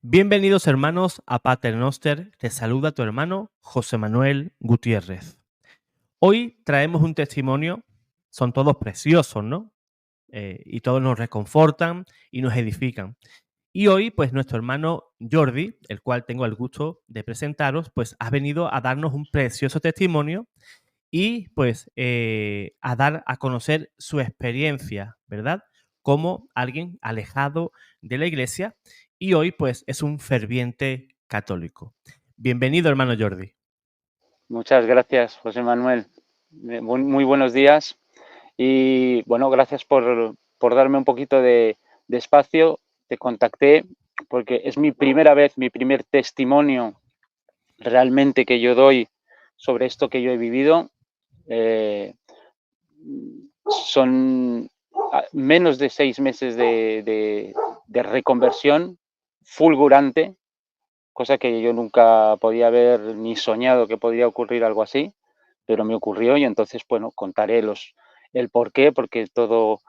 Bienvenidos hermanos a Pater Noster, te saluda tu hermano José Manuel Gutiérrez. Hoy traemos un testimonio, son todos preciosos, ¿no? Y todos nos reconfortan y nos edifican. Y hoy, pues nuestro hermano Jordi, el cual tengo el gusto de presentaros, pues ha venido a darnos un precioso testimonio y pues a dar a conocer su experiencia, ¿verdad? Como alguien alejado de la iglesia y hoy pues es un ferviente católico. Bienvenido, hermano Jordi. Muchas gracias, José Manuel. Muy buenos días y bueno, gracias por darme un poquito de espacio. Te contacté porque es mi primera vez, mi primer testimonio realmente que yo doy sobre esto que yo he vivido. Son menos de 6 meses de reconversión fulgurante, cosa que yo nunca podía haber ni soñado que podía ocurrir algo así, pero me ocurrió y entonces, bueno, contaré el por qué, porque todo,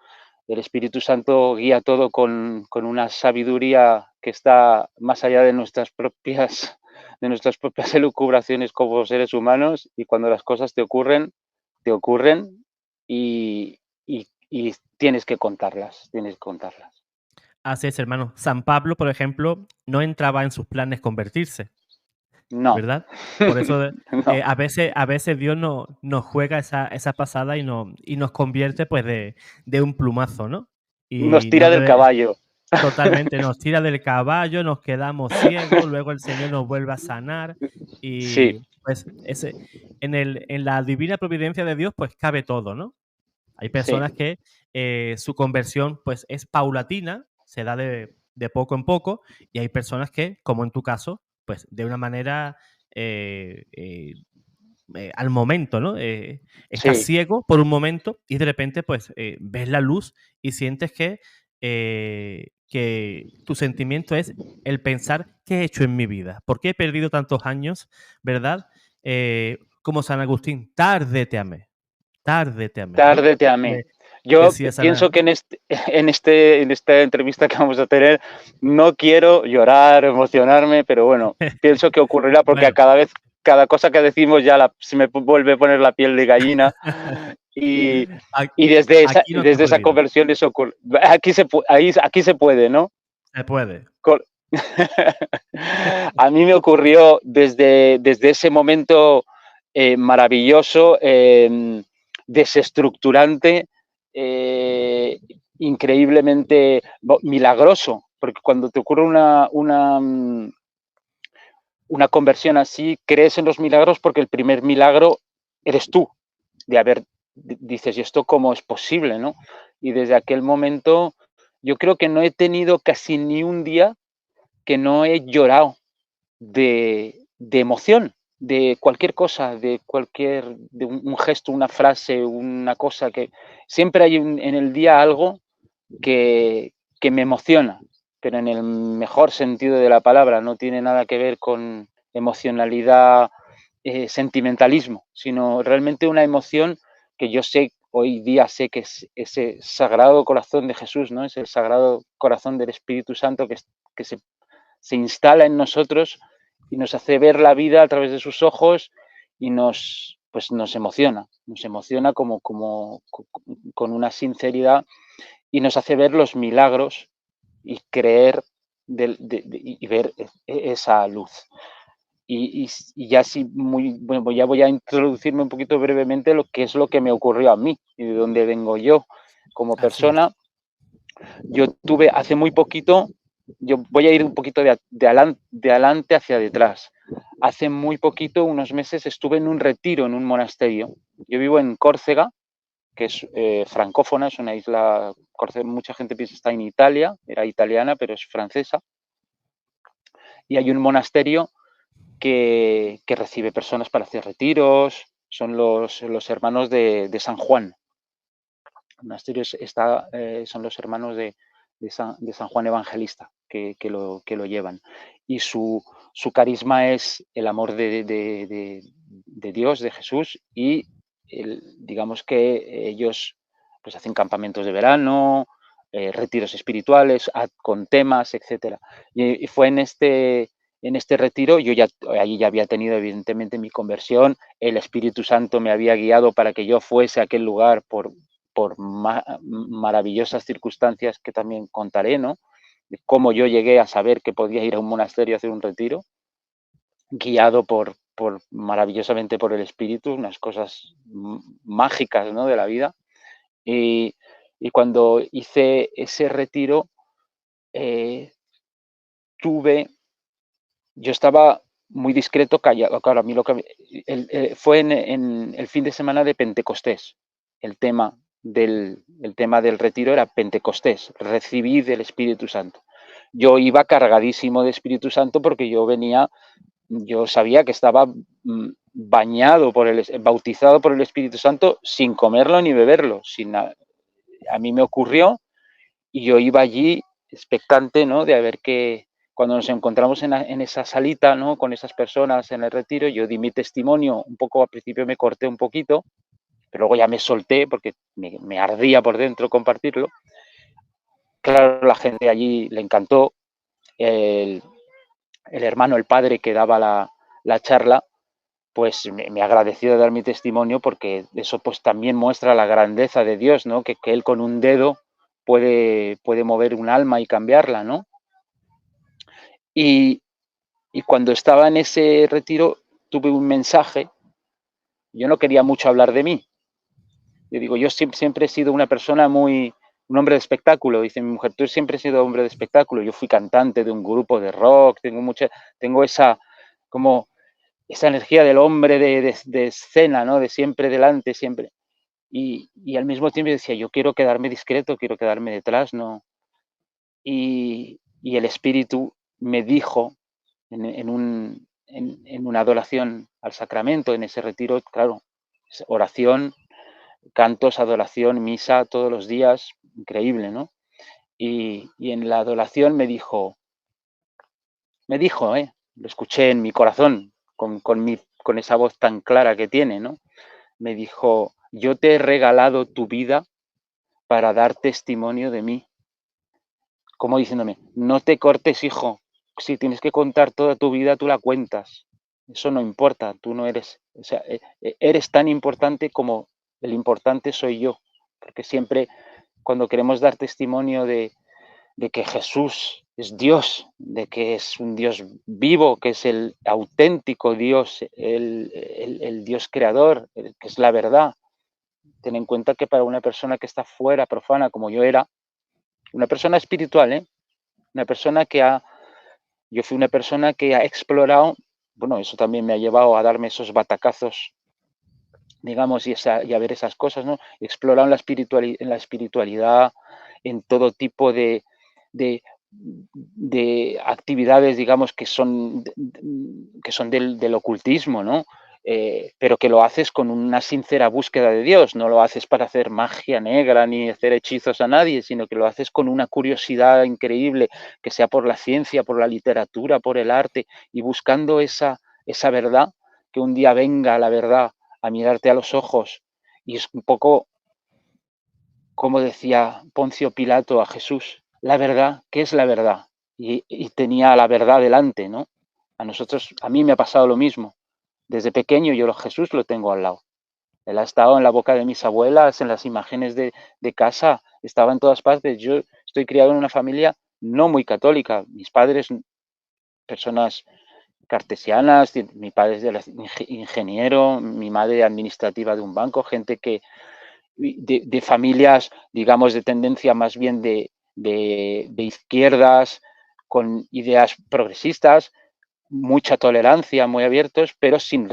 el Espíritu Santo guía todo con una sabiduría que está más allá de nuestras propias elucubraciones como seres humanos, y cuando las cosas te ocurren y tienes que contarlas, tienes que contarlas. Así es, hermano. San Pablo, por ejemplo, no entraba en sus planes convertirse, No, ¿verdad? Por eso no, a veces Dios nos juega esa pasada y nos convierte pues de un plumazo, ¿no? nos Y tira no del debe, caballo. totalmente, nos tira del caballo, nos quedamos ciegos, luego el Señor nos vuelve a sanar Sí, y pues en la divina providencia de Dios pues cabe todo, ¿no? Hay sí, personas que su conversión pues es paulatina, se da de poco en poco, y hay personas que, como en tu caso, pues de una manera eh, eh, al momento, ¿no? Estás sí, ciego por un momento y de repente pues ves la luz y sientes que tu sentimiento es el pensar qué he hecho en mi vida, por qué he perdido tantos años, ¿verdad? Como San Agustín, tarde te amé, ¿no? tarde te amé. Eh, Yo decía pienso San que en esta entrevista que vamos a tener no quiero llorar, emocionarme, pero bueno, pienso que ocurrirá porque a bueno, cada vez, cada cosa que decimos ya se me vuelve a poner la piel de gallina y, a- y aquí no te ha desde esa prohibido, conversión eso ocurre. Aquí se puede, ¿no? se puede. A mí me ocurrió desde ese momento maravilloso, desestructurante, eh, increíblemente milagroso, porque cuando te ocurre una conversión así, crees en los milagros porque el primer milagro eres tú, de haber, dices, ¿y esto cómo es posible? ¿No? Y desde aquel momento yo creo que no he tenido casi ni un día que no he llorado de emoción, de cualquier cosa, de un gesto, una frase, una cosa que siempre hay en el día algo que me emociona, pero en el mejor sentido de la palabra, no tiene nada que ver con emocionalidad, sentimentalismo, sino realmente una emoción que yo sé, hoy día sé que es ese sagrado corazón de Jesús, ¿no? Es el sagrado corazón del Espíritu Santo que se instala en nosotros y nos hace ver la vida a través de sus ojos y pues nos emociona con una sinceridad y nos hace ver los milagros y creer y ver esa luz. Y ya sí, bueno, ya voy a introducirme un poquito brevemente lo que es lo que me ocurrió a mí y de dónde vengo yo como Así es. persona. Yo tuve hace muy poquito, yo voy a ir un poquito de adelante hacia detrás. Hace muy poquito, unos meses, estuve en un retiro en un monasterio. Yo vivo en Córcega, que es francófona, es una isla, mucha gente piensa que está en Italia, era italiana, pero es francesa. Y hay un monasterio que recibe personas para hacer retiros, son los hermanos de San Juan. El monasterio son los hermanos de San Juan Evangelista que lo llevan. Y su carisma es el amor de Dios, de Jesús, y digamos que ellos pues hacen campamentos de verano, retiros espirituales con temas, etcétera. Y fue en este retiro, allí ya había tenido evidentemente mi conversión, el Espíritu Santo me había guiado para que yo fuese a aquel lugar por maravillosas circunstancias que también contaré, ¿no? De cómo yo llegué a saber que podía ir a un monasterio a hacer un retiro, guiado maravillosamente por el Espíritu, unas cosas mágicas, ¿no?, de la vida. Y cuando hice ese retiro, yo estaba muy discreto, callado. Claro, a mí fue en el fin de semana de Pentecostés. El tema del retiro era Pentecostés, recibid del Espíritu Santo. Yo iba cargadísimo de Espíritu Santo porque yo sabía que estaba bautizado por el Espíritu Santo sin comerlo ni beberlo. A mí me ocurrió y yo iba allí expectante, ¿no?, de a ver qué. Cuando nos encontramos en esa salita, ¿no?, con esas personas en el retiro, yo di mi testimonio, un poco al principio me corté un poquito, pero luego ya me solté porque me ardía por dentro compartirlo. Claro, la gente allí le encantó. El hermano, el padre que daba la charla, pues me agradeció de dar mi testimonio, porque eso pues también muestra la grandeza de Dios, ¿no?, que Él con un dedo puede mover un alma y cambiarla, ¿no? Y cuando estaba en ese retiro tuve un mensaje. Yo no quería mucho hablar de mí. Yo digo, yo siempre he sido una persona un hombre de espectáculo. Dice mi mujer, tú siempre has sido hombre de espectáculo. Yo fui cantante de un grupo de rock, tengo esa energía del hombre de escena, ¿no?, de siempre delante, siempre. Y al mismo tiempo decía, yo quiero quedarme discreto, quiero quedarme detrás, ¿no? Y el Espíritu me dijo en una adoración al sacramento, en ese retiro, claro, oración, cantos, adoración, misa todos los días, increíble, ¿no? Y en la adoración me dijo, lo escuché en mi corazón, con esa voz tan clara que tiene, ¿no? Me dijo, yo te he regalado tu vida para dar testimonio de mí. Como diciéndome, no te cortes, hijo. Si tienes que contar toda tu vida, tú la cuentas. Eso no importa, tú no eres, o sea, eres tan importante como el importante soy yo. Porque siempre cuando queremos dar testimonio de que Jesús es Dios, de que es un Dios vivo, que es el auténtico Dios, el Dios creador, que es la verdad. Ten en cuenta que para una persona que está fuera, profana, como yo era, una persona espiritual, una persona yo fui una persona que ha explorado, bueno, eso también me ha llevado a darme esos batacazos, digamos, y a ver esas cosas, ¿no? He explorado en la espiritualidad, en todo tipo de actividades, digamos, que son del ocultismo, ¿no? Pero que lo haces con una sincera búsqueda de Dios, no lo haces para hacer magia negra ni hacer hechizos a nadie, sino que lo haces con una curiosidad increíble, que sea por la ciencia, por la literatura, por el arte, y buscando esa verdad, que un día venga la verdad a mirarte a los ojos. Y es un poco como decía Poncio Pilato a Jesús, la verdad, ¿qué es la verdad? Y tenía la verdad delante, ¿no? A mí me ha pasado lo mismo. Desde pequeño yo Jesús lo tengo al lado. Él ha estado en la boca de mis abuelas, en las imágenes de casa, estaba en todas partes. Yo estoy criado en una familia no muy católica. Mis padres, personas cartesianas, mi padre es ingeniero, mi madre administrativa de un banco, gente de familias, digamos, de tendencia más bien de izquierdas, con ideas progresistas, mucha tolerancia, muy abiertos, pero sin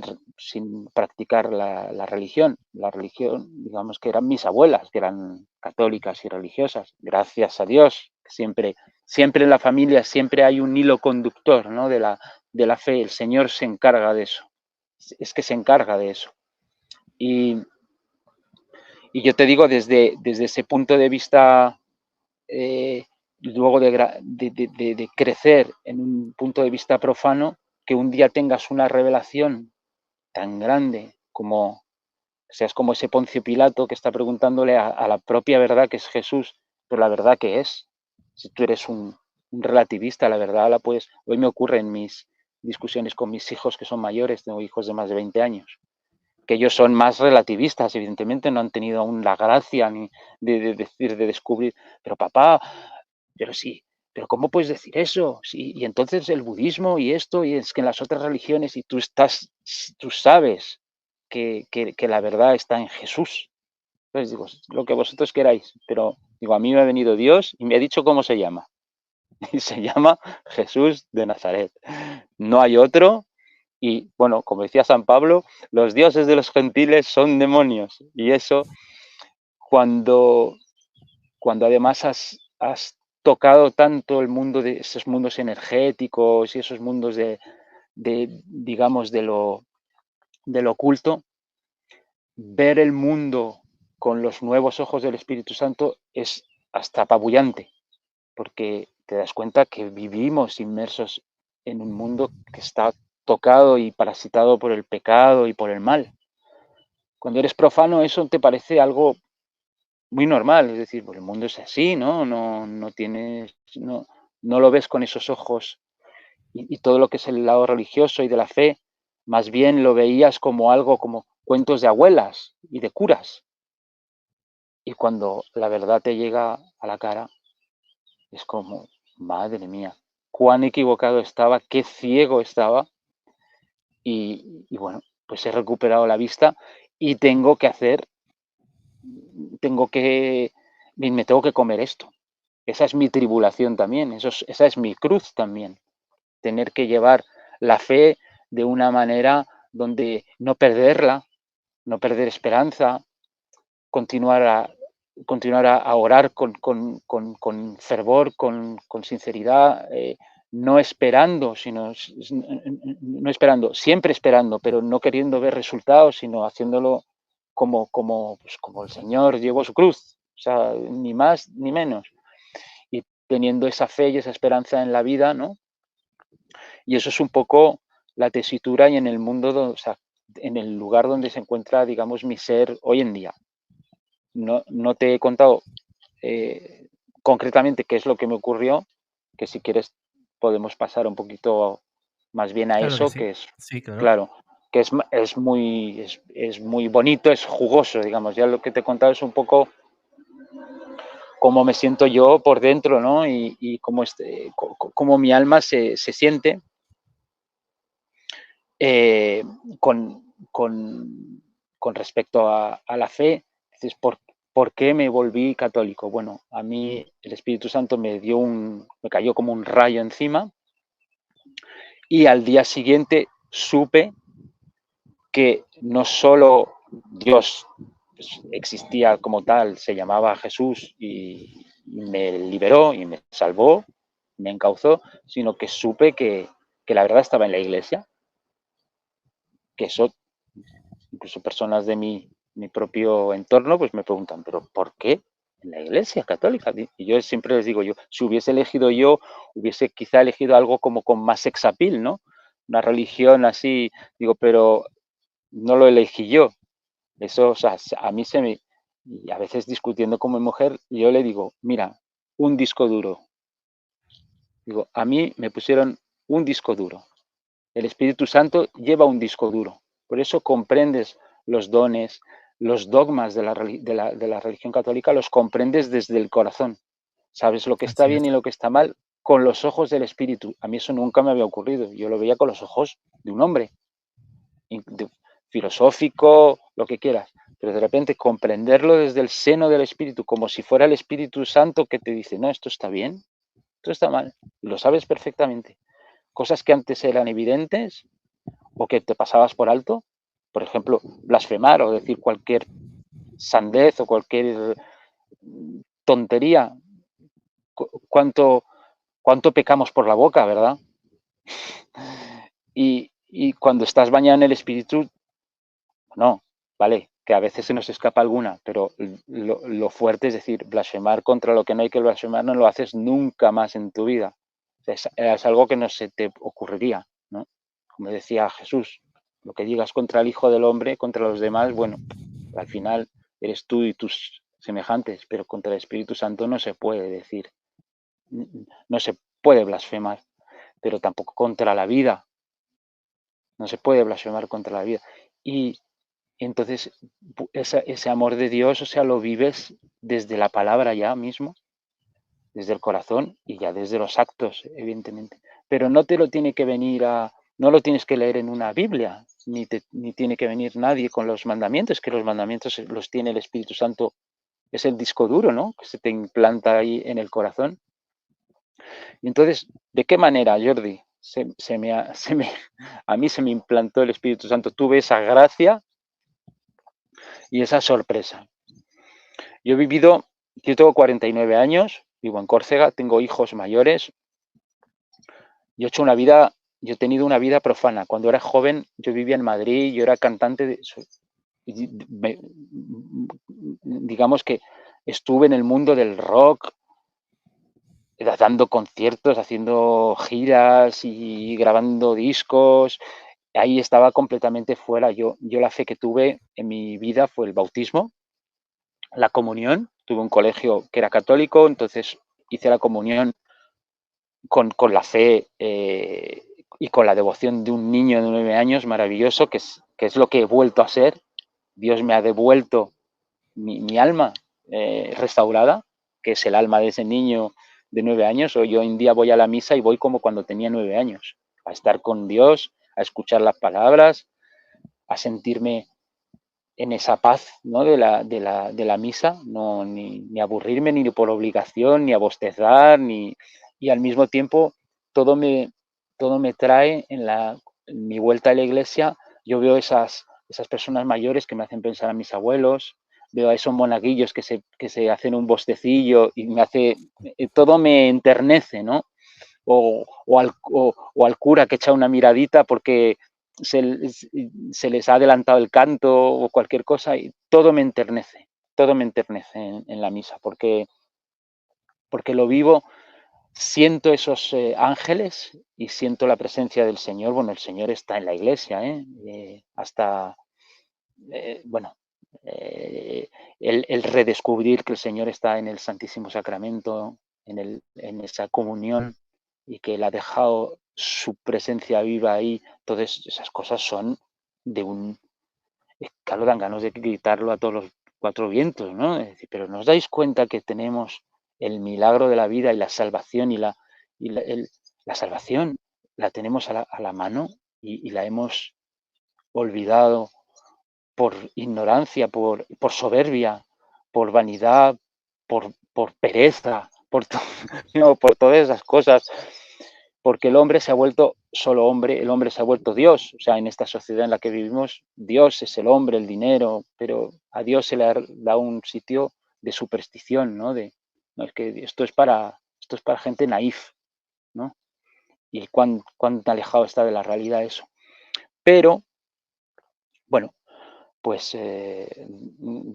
practicar la religión. La religión, digamos, que eran mis abuelas, que eran católicas y religiosas. Gracias a Dios, siempre en la familia siempre hay un hilo conductor, ¿no?, de la fe. El Señor se encarga de eso. Es que se encarga de eso. Y yo te digo, desde ese punto de vista, luego de crecer en un punto de vista profano, que un día tengas una revelación tan grande seas como ese Poncio Pilato que está preguntándole a la propia verdad, que es Jesús, pero la verdad, ¿qué es? Si tú eres un relativista, la verdad la puedes... Hoy me ocurre en mis discusiones con mis hijos que son mayores, tengo hijos de más de 20 años, que ellos son más relativistas, evidentemente no han tenido aún la gracia ni de decir, de descubrir, pero papá, pero sí, pero ¿cómo puedes decir eso? Sí, y entonces el budismo y esto, y es que en las otras religiones, y tú sabes que la verdad está en Jesús. Entonces digo, lo que vosotros queráis, pero digo, a mí me ha venido Dios y me ha dicho cómo se llama. Y se llama Jesús de Nazaret. No hay otro. Y bueno, como decía San Pablo, los dioses de los gentiles son demonios. Y eso, cuando además has tocado tanto el mundo de esos mundos energéticos y esos mundos digamos, de lo oculto, ver el mundo con los nuevos ojos del Espíritu Santo es hasta apabullante, porque te das cuenta que vivimos inmersos en un mundo que está tocado y parasitado por el pecado y por el mal. Cuando eres profano eso te parece algo muy normal, es decir, pues el mundo es así, ¿no? No tienes, no lo ves con esos ojos y todo lo que es el lado religioso y de la fe, más bien lo veías como algo, como cuentos de abuelas y de curas. Y cuando la verdad te llega a la cara, es como, madre mía, cuán equivocado estaba, qué ciego estaba. Y bueno, pues he recuperado la vista y me tengo que comer esto. Esa es mi tribulación también, esa es mi cruz también. Tener que llevar la fe de una manera donde no perderla, no perder esperanza, continuar a orar con fervor, con sinceridad, no esperando, siempre esperando, pero no queriendo ver resultados, sino haciéndolo como el Señor llevó su cruz, o sea, ni más ni menos. Y teniendo esa fe y esa esperanza en la vida, ¿no? Y eso es un poco la tesitura y en el mundo, o sea, en el lugar donde se encuentra, digamos, mi ser hoy en día. No te he contado concretamente qué es lo que me ocurrió, que si quieres podemos pasar un poquito más bien a Claro que eso, sí. que es, Sí, claro. claro, que es muy bonito, es jugoso, digamos. Ya lo que te he contado es un poco cómo me siento yo por dentro, ¿no? Y cómo mi alma se siente eh, con, con, con, respecto a la fe. Dices, ¿por qué me volví católico? Bueno, a mí el Espíritu Santo me cayó como un rayo encima y al día siguiente supe que no solo Dios existía como tal, se llamaba Jesús y me liberó y me salvó, me encauzó, sino que supe que la verdad estaba en la iglesia, que eso incluso personas de mi propio entorno, pues me preguntan, ¿pero por qué en la Iglesia Católica? Y yo siempre les digo, si hubiese elegido yo, hubiese quizá elegido algo como con más sex appeal, ¿no? Una religión así, digo, pero no lo elegí yo. Eso, o sea, a mí y a veces discutiendo con mi mujer, yo le digo, mira, un disco duro. Digo, a mí me pusieron un disco duro. El Espíritu Santo lleva un disco duro. Por eso comprendes los dones, los dogmas de la religión católica, los comprendes desde el corazón. Sabes lo que está Así es. bien y lo que está mal con los ojos del Espíritu. A mí eso nunca me había ocurrido. Yo lo veía con los ojos de un hombre, filosófico, lo que quieras. Pero de repente comprenderlo desde el seno del Espíritu, como si fuera el Espíritu Santo que te dice, no, esto está bien, esto está mal. Y lo sabes perfectamente. Cosas que antes eran evidentes o que te pasabas por alto, por ejemplo, blasfemar o decir cualquier sandez o cualquier tontería. ¿Cuánto pecamos por la boca, verdad? Y cuando estás bañado en el Espíritu, no, vale, que a veces se nos escapa alguna, pero lo fuerte es decir, blasfemar contra lo que no hay que blasfemar no lo haces nunca más en tu vida. Es algo que no se te ocurriría, ¿no? Como decía Jesús, lo que digas contra el Hijo del Hombre, contra los demás, bueno, al final eres tú y tus semejantes, pero contra el Espíritu Santo no se puede decir, no se puede blasfemar, pero tampoco contra la vida, no se puede blasfemar contra la vida. Y entonces ese amor de Dios, o sea, lo vives desde la palabra ya mismo, desde el corazón y ya desde los actos, evidentemente. Pero no te lo tiene que venir no lo tienes que leer en una Biblia, ni tiene que venir nadie con los mandamientos, que los mandamientos los tiene el Espíritu Santo, es el disco duro, ¿no? Que se te implanta ahí en el corazón. Y entonces, ¿de qué manera, Jordi? A mí se me implantó el Espíritu Santo, tuve esa gracia y esa sorpresa. Yo tengo 49 años, vivo en Córcega, tengo hijos mayores. Yo he tenido una vida profana. Cuando era joven, yo vivía en Madrid, yo era cantante, digamos que estuve en el mundo del rock, dando conciertos, haciendo giras y grabando discos. Ahí estaba completamente fuera. Yo la fe que tuve en mi vida fue el bautismo, la comunión. Tuve un colegio que era católico, entonces hice la comunión con la fe y con la devoción de un niño de 9 años maravilloso, que es lo que he vuelto a ser. Dios me ha devuelto mi alma restaurada, que es el alma de ese niño de 9 años. Hoy en día voy a la misa y voy como cuando tenía 9 años, a estar con Dios, a escuchar las palabras, a sentirme en esa paz, ¿no? de la misa, no, ni aburrirme ni por obligación, ni a bostezar, y al mismo tiempo todo me trae en mi vuelta a la iglesia. Yo veo esas personas mayores que me hacen pensar a mis abuelos, veo a esos monaguillos que se hacen un bostecillo y todo me enternece, ¿no? O al cura que echa una miradita porque se les ha adelantado el canto o cualquier cosa, y todo me enternece en la misa, porque lo vivo, siento esos ángeles y siento la presencia del Señor. Bueno, el Señor está en la iglesia, hasta, bueno, el redescubrir que el Señor está en el Santísimo Sacramento, en esa comunión, y que Él ha dejado su presencia viva ahí. Todas esas cosas son de un... Claro, dan ganas de gritarlo a todos los cuatro vientos, ¿no? Es decir, pero ¿no os dais cuenta que tenemos el milagro de la vida y la salvación la salvación la tenemos a la mano y la hemos olvidado por ignorancia, por soberbia, por vanidad, por pereza, no, por todas esas cosas, porque el hombre se ha vuelto solo hombre, el hombre se ha vuelto Dios. O sea, en esta sociedad en la que vivimos, Dios es el hombre, el dinero, pero a Dios se le ha dado un sitio de superstición, ¿no? No, es que esto es para gente naif, ¿no? Y cuán alejado está de la realidad eso. Pero, bueno, pues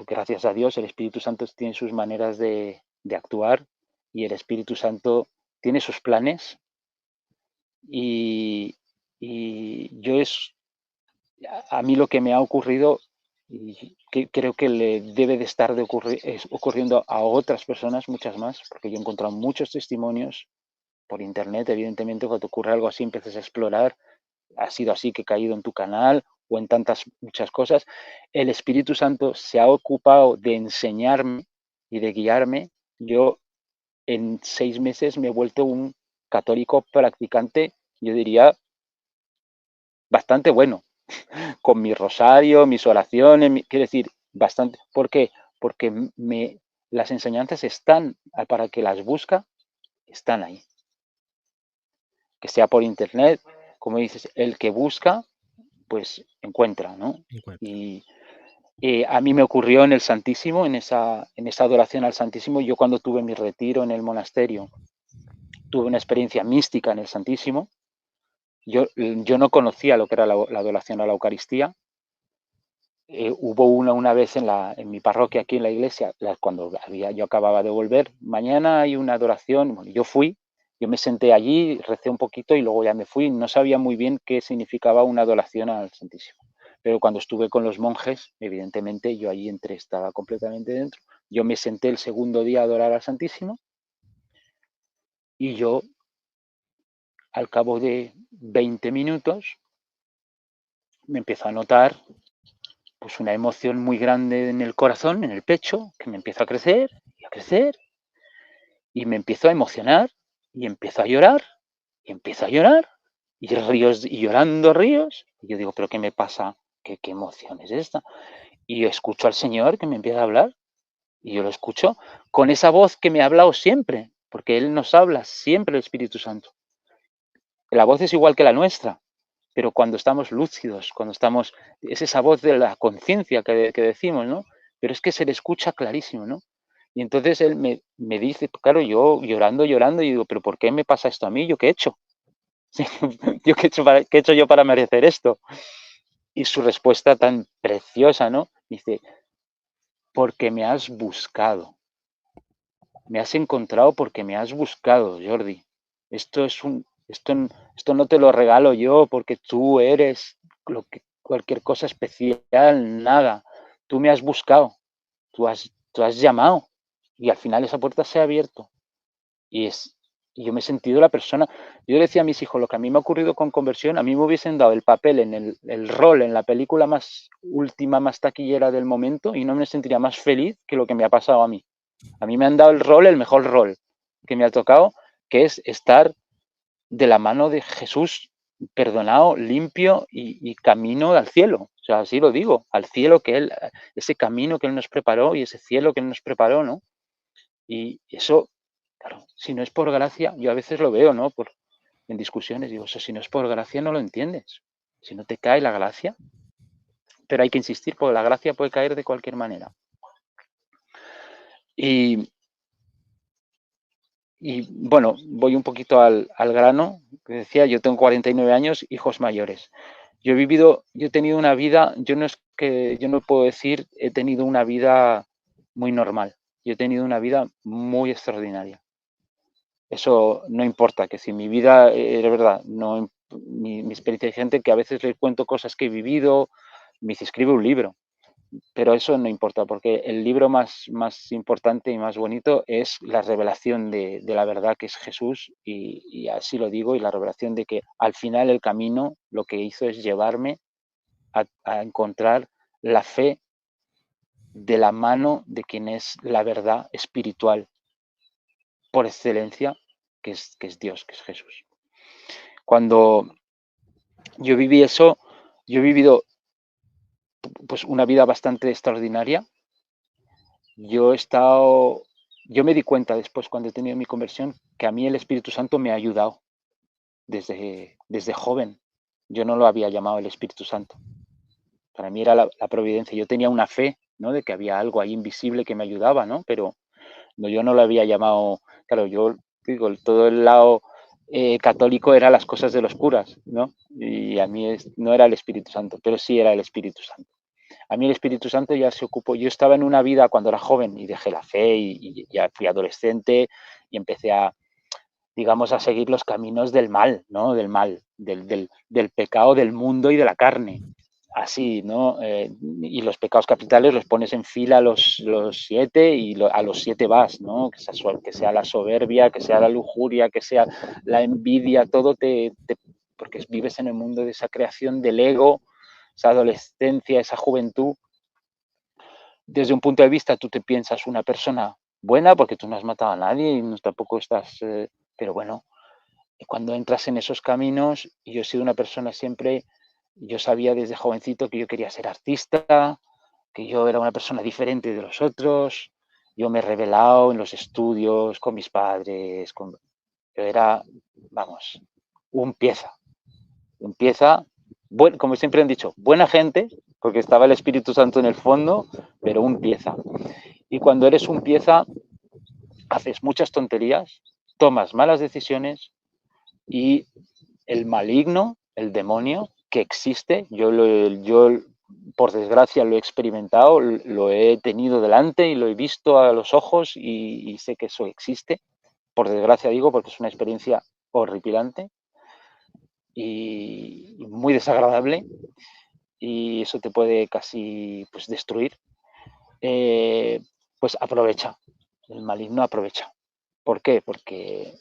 gracias a Dios el Espíritu Santo tiene sus maneras de actuar, y el Espíritu Santo tiene sus planes, y a mí lo que me ha ocurrido, y que creo que le debe de estar ocurriendo a otras personas, muchas más, porque yo he encontrado muchos testimonios por internet. Evidentemente, cuando te ocurre algo así empiezas a explorar. Ha sido así que he caído en tu canal o en muchas cosas. El Espíritu Santo se ha ocupado de enseñarme y de guiarme. Yo en 6 meses me he vuelto un católico practicante, yo diría, bastante bueno, con mi rosario, mis oraciones, quiero decir, bastante. ¿Por qué? Porque las enseñanzas están, para que las busca, están ahí. Que sea por internet, como dices, el que busca, pues encuentra, ¿no? Y a mí me ocurrió en el Santísimo, en esa adoración al Santísimo. Yo, cuando tuve mi retiro en el monasterio, tuve una experiencia mística en el Santísimo. Yo no conocía lo que era la adoración a la Eucaristía. Hubo una vez en mi parroquia, aquí en la iglesia, cuando yo acababa de volver, mañana hay una adoración. Bueno, yo me senté allí, recé un poquito y luego ya me fui. No sabía muy bien qué significaba una adoración al Santísimo. Pero cuando estuve con los monjes, evidentemente yo allí estaba completamente dentro. Yo me senté el segundo día a adorar al Santísimo y yo, al cabo de 20 minutos, me empiezo a notar pues una emoción muy grande en el corazón, en el pecho, que me empieza a crecer y a crecer, y me empiezo a emocionar y empiezo a llorar y empiezo a llorar y ríos y llorando ríos. Y yo digo, ¿pero qué me pasa? ¿Qué emoción es esta? Y escucho al Señor que me empieza a hablar y yo lo escucho con esa voz que me ha hablado siempre, porque Él nos habla siempre, el Espíritu Santo. La voz es igual que la nuestra, pero cuando estamos lúcidos, cuando estamos, es esa voz de la conciencia que decimos, ¿no? Pero es que se le escucha clarísimo, ¿no? Y entonces él me dice, claro, yo llorando, llorando, y digo, pero ¿por qué me pasa esto a mí? ¿Yo qué he hecho? ¿Yo qué he hecho yo para merecer esto? Y su respuesta tan preciosa, ¿no? Dice, porque me has buscado. Me has encontrado porque me has buscado, Jordi. Esto no te lo regalo yo porque tú eres cualquier cosa especial, nada. Tú me has buscado, tú has llamado y al final esa puerta se ha abierto. Y, y yo me he sentido la persona. Yo decía a mis hijos, lo que a mí me ha ocurrido con conversión, a mí me hubiesen dado el papel en el rol, en la película más última, más taquillera del momento y no me sentiría más feliz que lo que me ha pasado a mí. A mí me han dado el mejor rol que me ha tocado, que es estar de la mano de Jesús, perdonado, limpio y camino al cielo. O sea, así lo digo, al cielo que Él, ese camino que Él nos preparó y ese cielo que Él nos preparó, ¿no? Y eso, claro, si no es por gracia, yo a veces lo veo, ¿no? En discusiones, digo, eso si no es por gracia no lo entiendes. Si no te cae la gracia, pero hay que insistir, porque la gracia puede caer de cualquier manera. Y bueno, voy un poquito al grano, que decía, yo tengo 49 años, hijos mayores. Yo he tenido una vida, yo no puedo decir he tenido una vida muy normal, yo he tenido una vida muy extraordinaria. Eso no importa, que si mi vida, es verdad, no, mi experiencia hay gente que a veces les cuento cosas que he vivido, me dice, escribe un libro, pero eso no importa, porque el libro más importante y más bonito es la revelación de la verdad que es Jesús, y así lo digo, y la revelación de que al final el camino lo que hizo es llevarme a encontrar la fe de la mano de quien es la verdad espiritual por excelencia, que es Dios, que es Jesús. Cuando yo viví eso, yo he vivido pues una vida bastante extraordinaria. Yo me di cuenta después, cuando he tenido mi conversión, que a mí el Espíritu Santo me ha ayudado desde joven. Yo no lo había llamado el Espíritu Santo. Para mí era la providencia. Yo tenía una fe, ¿no? De que había algo ahí invisible que me ayudaba, ¿no? Pero no, yo no lo había llamado. Claro, yo digo, todo el lado católico era las cosas de los curas, ¿no? Y a mí no era el Espíritu Santo, pero sí era el Espíritu Santo. A mí el Espíritu Santo ya se ocupó. Yo estaba en una vida cuando era joven y dejé la fe y ya fui adolescente y empecé digamos, a seguir los caminos del mal, ¿no? Del mal, del pecado del mundo y de la carne. Así, ¿no? Y los pecados capitales los pones en fila a los 7 y a los 7 vas, ¿no? Que sea la soberbia, que sea la lujuria, que sea la envidia, todo porque vives en el mundo de esa creación del ego, esa adolescencia, esa juventud. Desde un punto de vista, tú te piensas una persona buena porque tú no has matado a nadie y no, tampoco estás... pero bueno, cuando entras en esos caminos, yo he sido una persona siempre, yo sabía desde jovencito que yo quería ser artista, que yo era una persona diferente de los otros, yo me he rebelado en los estudios, con mis padres, yo era, vamos, un pieza, como siempre han dicho, buena gente, porque estaba el Espíritu Santo en el fondo, pero un pieza. Y cuando eres un pieza, haces muchas tonterías, tomas malas decisiones y el maligno, el demonio que existe, yo por desgracia lo he experimentado, lo he tenido delante y lo he visto a los ojos y sé que eso existe. Por desgracia digo, porque es una experiencia horripilante y muy desagradable, y eso te puede casi pues destruir. pues aprovecha, el maligno aprovecha. ¿Por qué? Porque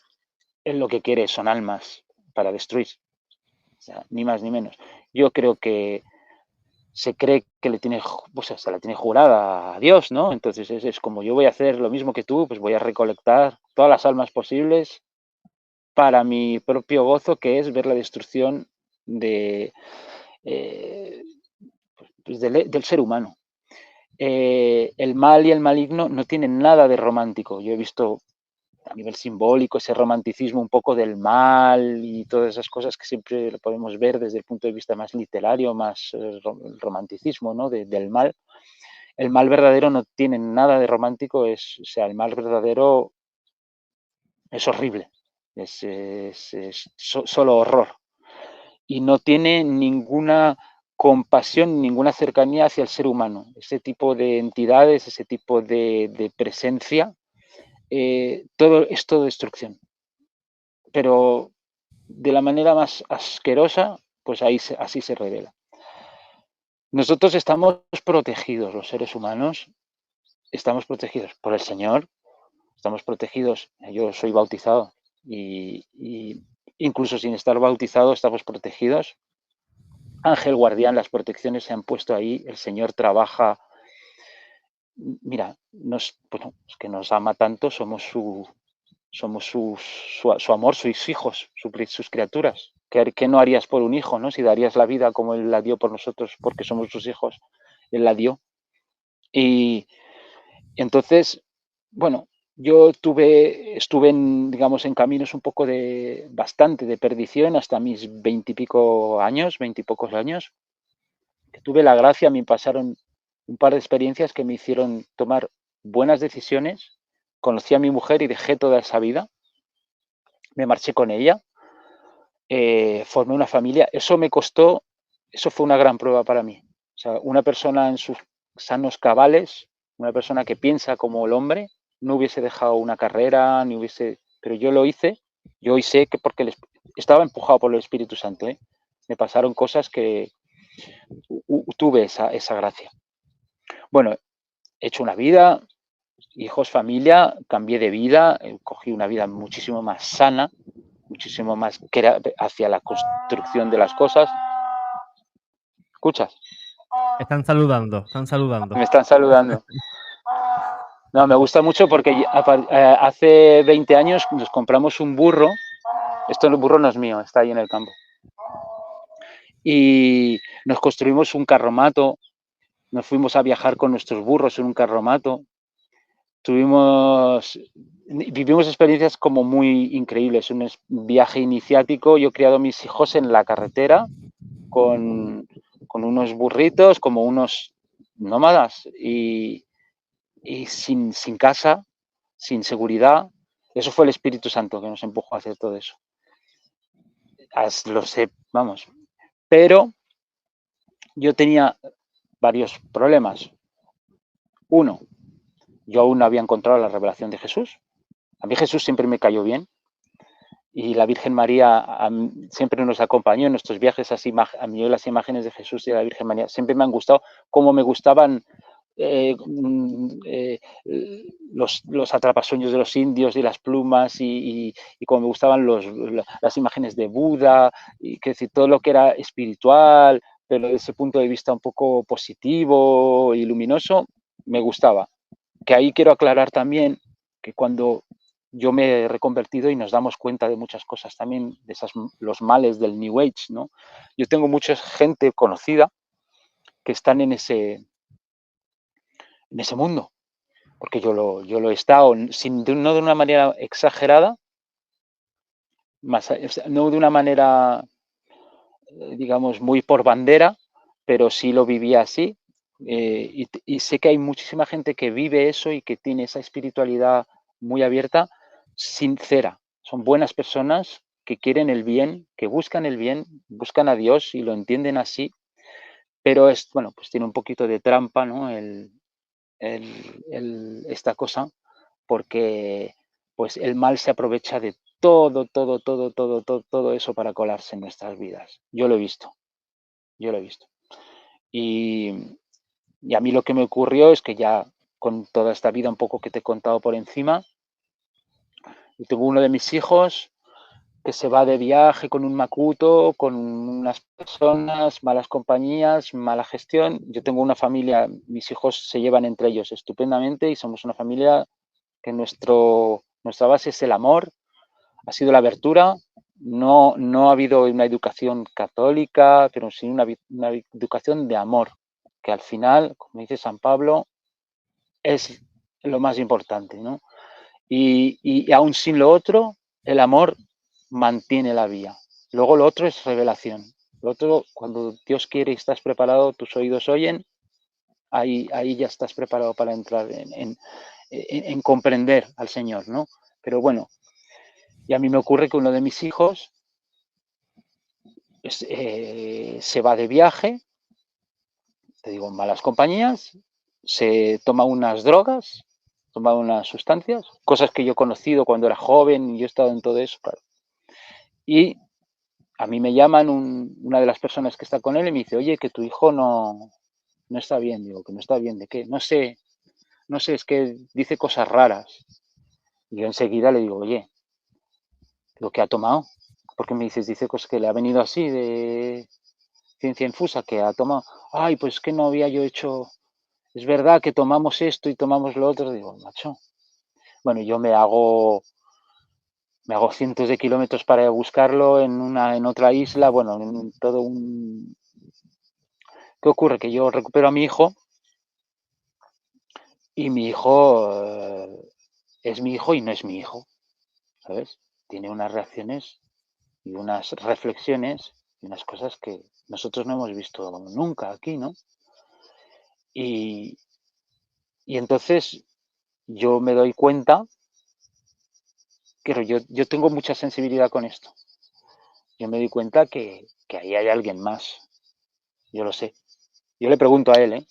él lo que quiere son almas para destruir, o sea, ni más ni menos. Yo creo que se cree que pues se la tiene jurada a Dios, ¿no? Entonces es como yo voy a hacer lo mismo que tú, pues voy a recolectar todas las almas posibles para mi propio gozo, que es ver la destrucción de, pues del ser humano. El mal y el maligno no tienen nada de romántico. Yo he visto a nivel simbólico ese romanticismo un poco del mal y todas esas cosas que siempre lo podemos ver desde el punto de vista más literario, más romanticismo, ¿no? Del mal. El mal verdadero no tiene nada de romántico, o sea, el mal verdadero es horrible, es solo horror y no tiene ninguna compasión, ninguna cercanía hacia el ser humano. Ese tipo de entidades, ese tipo de presencia, todo es todo destrucción. Pero de la manera más asquerosa, pues así se revela. Nosotros estamos protegidos, los seres humanos, estamos protegidos por el Señor, estamos protegidos, yo soy bautizado y incluso sin estar bautizado estamos protegidos. Ángel guardián, las protecciones se han puesto ahí, el Señor trabaja. Mira, bueno, es que nos ama tanto, somos su amor, sus hijos, sus criaturas. ¿Qué no harías por un hijo, no? Si darías la vida como Él la dio por nosotros, porque somos sus hijos, Él la dio. Y entonces, bueno, yo estuve digamos, en caminos un poco bastante de perdición hasta mis 20 y pocos años, que tuve la gracia, a mí pasaron un par de experiencias que me hicieron tomar buenas decisiones. Conocí a mi mujer y dejé toda esa vida. Me marché con ella, formé una familia. Eso fue una gran prueba para mí. O sea, una persona en sus sanos cabales, una persona que piensa como el hombre, no hubiese dejado una carrera, pero yo lo hice. Yo hoy sé que porque estaba empujado por el Espíritu Santo, ¿eh? Me pasaron cosas que tuve esa gracia. Bueno, he hecho una vida, hijos, familia, cambié de vida, cogí una vida muchísimo más sana, muchísimo más hacia la construcción de las cosas. ¿Escuchas? Están saludando, están saludando. Me están saludando. No, me gusta mucho porque hace 20 años nos compramos un burro. El burro no es mío, está ahí en el campo. Y nos construimos un carromato. Nos fuimos a viajar con nuestros burros en un carromato. Vivimos experiencias como muy increíbles. Un viaje iniciático. Yo he criado a mis hijos en la carretera con unos burritos, como unos nómadas y sin casa, sin seguridad. Eso fue el Espíritu Santo que nos empujó a hacer todo eso. Lo sé, vamos. Pero yo tenía varios problemas. Uno, yo aún no había encontrado la revelación de Jesús. A mí Jesús siempre me cayó bien y la Virgen María siempre nos acompañó en nuestros viajes. A mí las imágenes de Jesús y de la Virgen María siempre me han gustado, como me gustaban los atrapasueños de los indios y las plumas y como me gustaban las imágenes de Buda, y que decir, todo lo que era espiritual, pero desde ese punto de vista un poco positivo y luminoso, me gustaba. Que ahí quiero aclarar también que cuando yo me he reconvertido y nos damos cuenta de muchas cosas también, de los males del New Age, ¿no? Yo tengo mucha gente conocida que están en ese mundo, porque yo lo he estado, no de una manera exagerada, no de una manera, digamos, muy por bandera, pero sí lo vivía así. Y sé que hay muchísima gente que vive eso y que tiene esa espiritualidad muy abierta, sincera. Son buenas personas que quieren el bien, que buscan el bien, buscan a Dios y lo entienden así, pero bueno, pues tiene un poquito de trampa, ¿no? Esta cosa, porque pues el mal se aprovecha de todo eso para colarse en nuestras vidas. Yo lo he visto. Y a mí lo que me ocurrió es que ya con toda esta vida un poco que te he contado por encima. Y tengo uno de mis hijos que se va de viaje con un macuto, con unas personas, malas compañías, mala gestión. Yo tengo una familia, mis hijos se llevan entre ellos estupendamente y somos una familia que nuestra base es el amor, ha sido la abertura. No ha habido una educación católica, pero sí una educación de amor, que al final, como dice San Pablo, es lo más importante, ¿no? Y aún sin lo otro, el amor mantiene la vía. Luego lo otro es revelación. Lo otro, cuando Dios quiere y estás preparado, tus oídos oyen, ahí ya estás preparado para entrar en comprender al Señor, ¿no? Pero bueno, y a mí me ocurre que uno de mis hijos se va de viaje, te digo, en malas compañías, se toma unas drogas, toma unas sustancias, cosas que yo he conocido cuando era joven y yo he estado en todo eso, claro. Y a mí me llaman una de las personas que está con él y me dice, oye, que tu hijo no está bien. Digo, que no está bien, ¿de qué? No sé, es que dice cosas raras. Y yo enseguida le digo, oye, lo que ha tomado. Porque me dice cosas que le ha venido así de ciencia infusa, que ha tomado. Ay, pues que no había yo hecho. Es verdad que tomamos esto y tomamos lo otro. Digo, macho. Bueno, yo me hago cientos de kilómetros para buscarlo en otra isla, bueno, en todo un... ¿Qué ocurre? Que yo recupero a mi hijo y mi hijo es mi hijo y no es mi hijo, ¿sabes? Tiene unas reacciones y unas reflexiones y unas cosas que nosotros no hemos visto nunca aquí, ¿no? Y entonces yo me doy cuenta que yo tengo mucha sensibilidad con esto. Yo me doy cuenta que ahí hay alguien más. Yo lo sé. Yo le pregunto a él, ¿eh?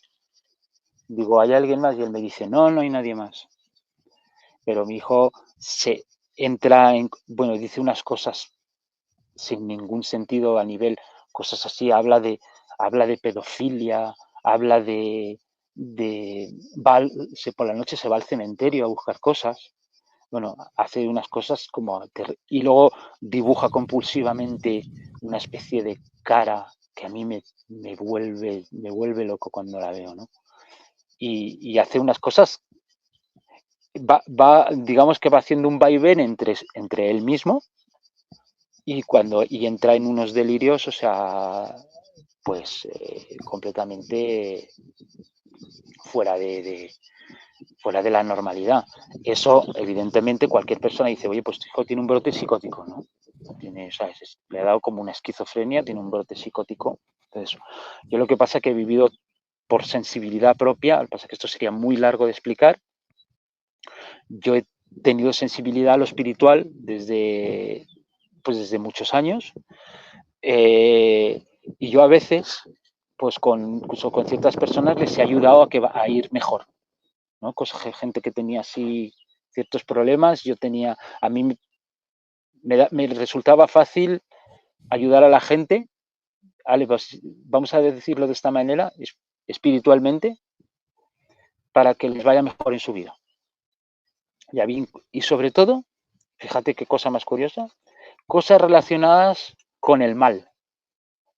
Digo, ¿hay alguien más? Y él me dice, no, no hay nadie más. Pero mi hijo se entra en, bueno, dice unas cosas sin ningún sentido a nivel, cosas así, habla de pedofilia, habla por la noche se va al cementerio a buscar cosas. Bueno, hace unas cosas como... Y luego dibuja compulsivamente una especie de cara que a mí me vuelve loco cuando la veo, ¿no? Y hace unas cosas, digamos que va haciendo un vaivén entre él mismo y entra en unos delirios, o sea, pues completamente fuera fuera de la normalidad. Eso, evidentemente, cualquier persona dice, oye, pues tu hijo tiene un brote psicótico, ¿no? Tiene, o sea, le ha dado como una esquizofrenia, tiene un brote psicótico. Entonces, yo lo que pasa es que he vivido por sensibilidad propia, lo que pasa es que esto sería muy largo de explicar. Yo he tenido sensibilidad a lo espiritual desde muchos años. Y yo a veces, pues con ciertas personas les he ayudado a ir mejor, ¿no? Gente que tenía así ciertos problemas, a mí me resultaba fácil ayudar a la gente, pues, vamos a decirlo de esta manera, espiritualmente, para que les vaya mejor en su vida. Y sobre todo, fíjate qué cosa más curiosa, cosas relacionadas con el mal.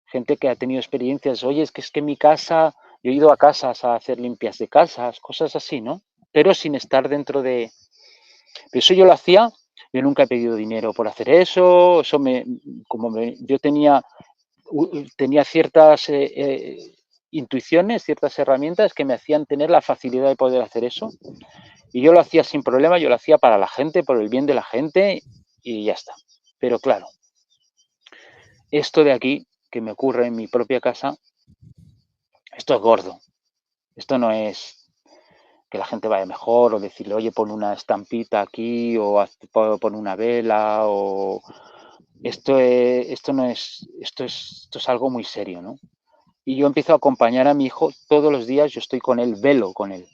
Gente que ha tenido experiencias, oye, es que en mi casa, yo he ido a casas a hacer limpias de casas, cosas así, ¿no? Pero sin estar dentro de... Pero eso yo lo hacía, yo nunca he pedido dinero por hacer eso, yo tenía ciertas intuiciones, ciertas herramientas que me hacían tener la facilidad de poder hacer eso. Y yo lo hacía sin problema, yo lo hacía para la gente, por el bien de la gente y ya está. Pero claro, esto de aquí, que me ocurre en mi propia casa, esto es gordo. Esto no es que la gente vaya mejor o decirle, oye, pon una estampita aquí o pon una vela o... Esto es algo muy serio, ¿no? Y yo empiezo a acompañar a mi hijo todos los días, yo estoy con él, velo con él.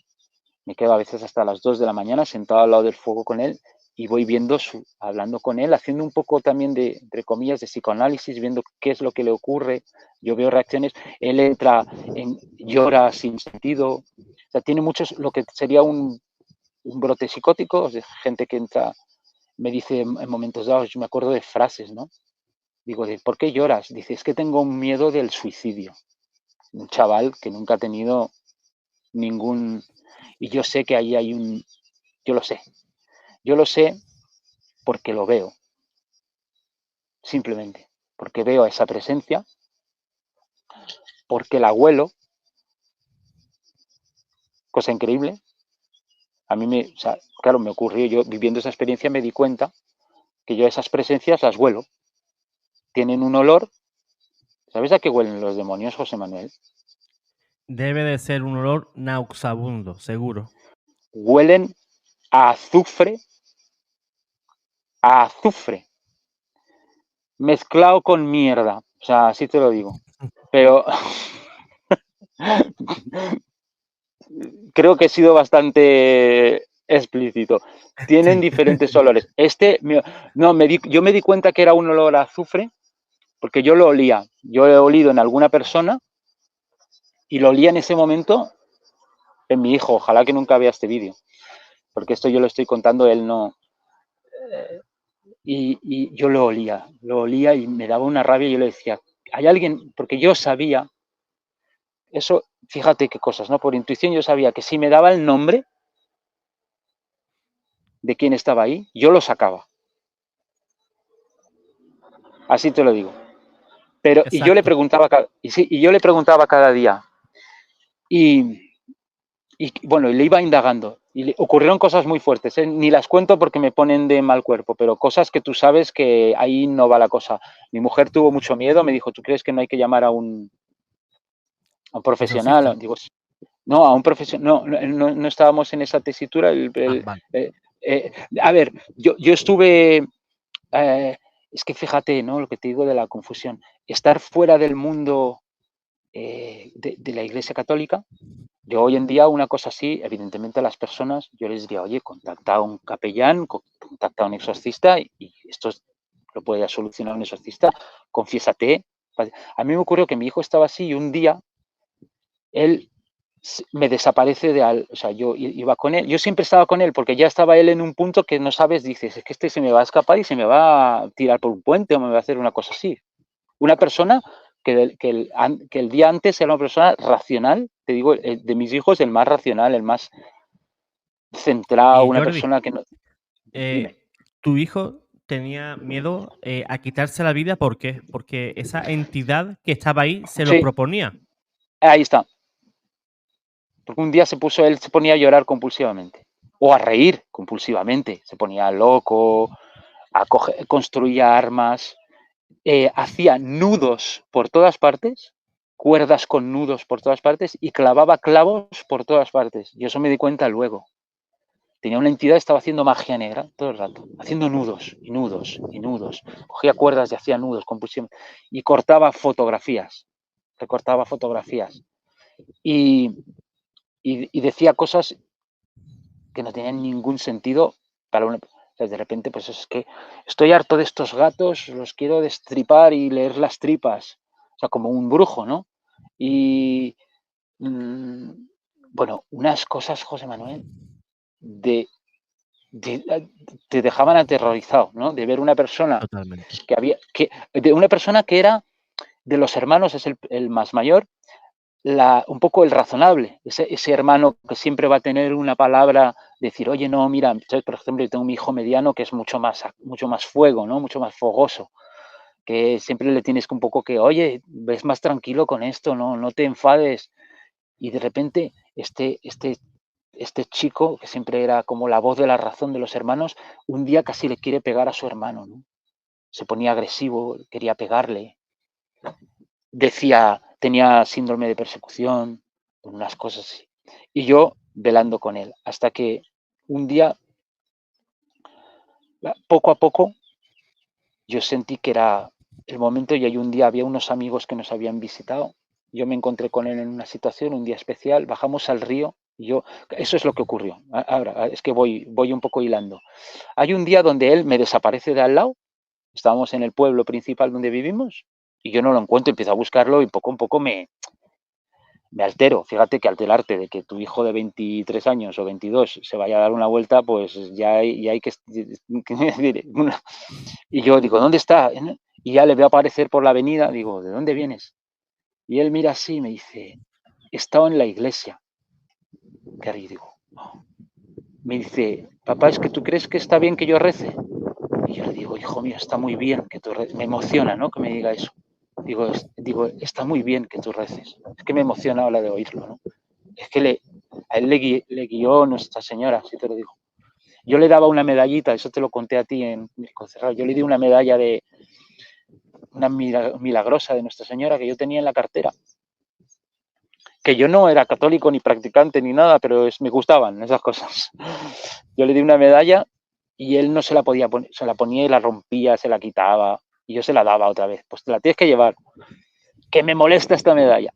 Me quedo a veces hasta las 2 de la mañana sentado al lado del fuego con él y voy viendo, hablando con él, haciendo un poco también de, entre comillas, de psicoanálisis, viendo qué es lo que le ocurre. Yo veo reacciones, él entra, llora sin sentido, o sea, tiene muchos, lo que sería un brote psicótico, o sea, gente que entra, me dice en momentos dados, yo me acuerdo de frases, ¿no? Digo, ¿por qué lloras? Dice, es que tengo miedo del suicidio. Un chaval que nunca ha tenido ningún... Y yo sé que ahí hay un... Yo lo sé porque lo veo, simplemente, porque veo esa presencia, porque la huelo, cosa increíble. A mí me, o sea, claro, me ocurrió, yo viviendo esa experiencia me di cuenta que yo esas presencias las huelo. Tienen un olor. ¿Sabes a qué huelen los demonios, José Manuel? Debe de ser un olor nauseabundo, seguro. Huelen a azufre, mezclado con mierda. O sea, así te lo digo. Pero creo que he sido bastante explícito. Tienen Sí. diferentes olores. No, yo me di cuenta que era un olor a azufre porque yo lo olía. Yo he olido en alguna persona y lo olía en ese momento en mi hijo. Ojalá que nunca vea este vídeo, porque esto yo lo estoy contando, él no. Y yo lo olía y me daba una rabia y yo le decía, hay alguien, porque yo sabía, eso, fíjate qué cosas, ¿no? Por intuición yo sabía que si me daba el nombre de quién estaba ahí, yo lo sacaba. Así te lo digo. Pero, y yo le Exacto. preguntaba, y yo le preguntaba cada día, y, y bueno, y le iba indagando. Y le ocurrieron cosas muy fuertes, ¿eh? Ni las cuento porque me ponen de mal cuerpo, pero cosas que tú sabes que ahí no va la cosa. Mi mujer tuvo mucho miedo, me dijo, ¿tú crees que no hay que llamar a un Exorcista. profesional? Digo, no, a un profesional, no estábamos en esa tesitura. Ah, vale. A ver, yo estuve, es que fíjate, ¿no? Lo que te digo de la confusión. Estar fuera del mundo de la Iglesia Católica, yo hoy en día una cosa así, evidentemente a las personas, yo les diría, oye, contacta a un capellán, contacta a un exorcista y esto lo puede solucionar un exorcista, confiésate. A mí me ocurrió que mi hijo estaba así y un día él me desaparece o sea, yo iba con él, yo siempre estaba con él porque ya estaba él en un punto que no sabes, dices, es que este se me va a escapar y se me va a tirar por un puente o me va a hacer una cosa así. Una persona que el día antes era una persona racional, te digo, de mis hijos el más racional, el más centrado, Y una Jordi, persona que no... Dime. tu hijo tenía miedo a quitarse la vida, ¿por qué? Porque esa entidad que estaba ahí se lo Sí, proponía. ahí está. Porque un día él se ponía a llorar compulsivamente o a reír compulsivamente, se ponía loco, construía armas, hacía nudos por todas partes, cuerdas con nudos por todas partes y clavaba clavos por todas partes. Y eso me di cuenta luego. Tenía una entidad que estaba haciendo magia negra todo el rato, haciendo nudos y nudos y nudos. Cogía cuerdas y hacía nudos compulsivamente y cortaba fotografías, recortaba fotografías y, y decía cosas que no tenían ningún sentido para una... De repente, pues es que estoy harto de estos gatos, los quiero destripar y leer las tripas. O sea, como un brujo, ¿no? Y, mmm, bueno, unas cosas, José Manuel, de, te dejaban aterrorizado, ¿no? De ver una persona Totalmente. de una persona que era de los hermanos, es el más mayor, un poco el razonable, ese hermano que siempre va a tener una palabra, decir, oye, no, mira, ¿sabes? Por ejemplo, yo tengo mi hijo mediano que es mucho más fuego, ¿no? Mucho más fogoso, que siempre le tienes que un poco que, oye, ves más tranquilo con esto, no te enfades. Y de repente, este chico, que siempre era como la voz de la razón de los hermanos, un día casi le quiere pegar a su hermano, ¿no? Se ponía agresivo, quería pegarle, tenía síndrome de persecución, unas cosas así. Y yo velando con él, hasta que un día, poco a poco, yo sentí que era el momento y ahí un día había unos amigos que nos habían visitado. Yo me encontré con él en una situación, un día especial, bajamos al río Eso es lo que ocurrió. Ahora, es que voy un poco hilando. Hay un día donde él me desaparece de al lado, estábamos en el pueblo principal donde vivimos, y yo no lo encuentro, empiezo a buscarlo y poco a poco me altero. Fíjate que alterarte de que tu hijo de 23 años o 22 se vaya a dar una vuelta, pues ya hay que y yo digo, ¿dónde está? Y ya le veo aparecer por la avenida, digo, ¿de dónde vienes? Y él mira así y me dice, he estado en la iglesia. Y digo, oh. Me dice, papá, ¿es que tú crees que está bien que yo rece? Y yo le digo, hijo mío, está muy bien que tú reces. Me emociona, ¿no? Que me diga eso. Digo, está muy bien que tú reces. Es que me emociona a la de oírlo, ¿no? Es que a él le guió Nuestra Señora, si te lo digo. Yo le daba una medallita, eso te lo conté a ti en Mircocerrado. Yo le di una medalla de una milagrosa de Nuestra Señora que yo tenía en la cartera. Que yo no era católico ni practicante ni nada, pero me gustaban esas cosas. Yo le di una medalla y él no se la podía poner, se la ponía y la rompía, se la quitaba y yo se la daba otra vez. Pues te la tienes que llevar. Que me molesta esta medalla.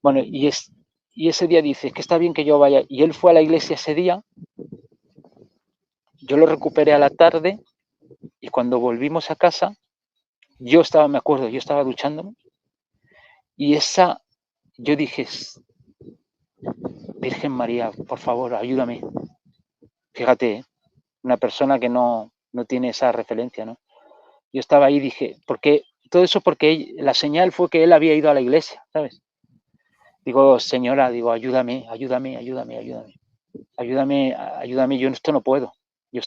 Bueno, y ese día dice, que está bien que yo vaya. Y él fue a la iglesia ese día, yo lo recuperé a la tarde y cuando volvimos a casa, me acuerdo, yo estaba duchándome y yo dije, Virgen María, por favor, ayúdame. Fíjate, una persona que no tiene esa referencia, ¿no? Yo estaba ahí y dije, todo eso porque la señal fue que él había ido a la iglesia, ¿sabes? Digo, señora, digo, ayúdame, ayúdame, ayúdame, ayúdame. Ayúdame, ayúdame, yo esto no puedo. Yo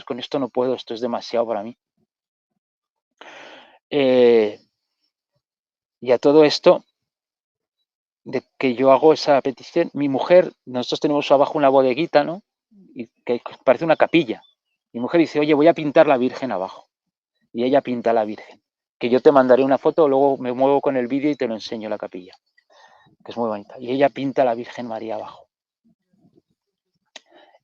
con esto no puedo, esto es demasiado para mí. Y a todo esto, de que yo hago esa petición, mi mujer, nosotros tenemos abajo una bodeguita, ¿no? Y que parece una capilla. Mi mujer dice, oye, voy a pintar la Virgen abajo. Y ella pinta a la Virgen. Que yo te mandaré una foto, luego me muevo con el vídeo y te lo enseño la capilla. Que es muy bonita. Y ella pinta a la Virgen María abajo.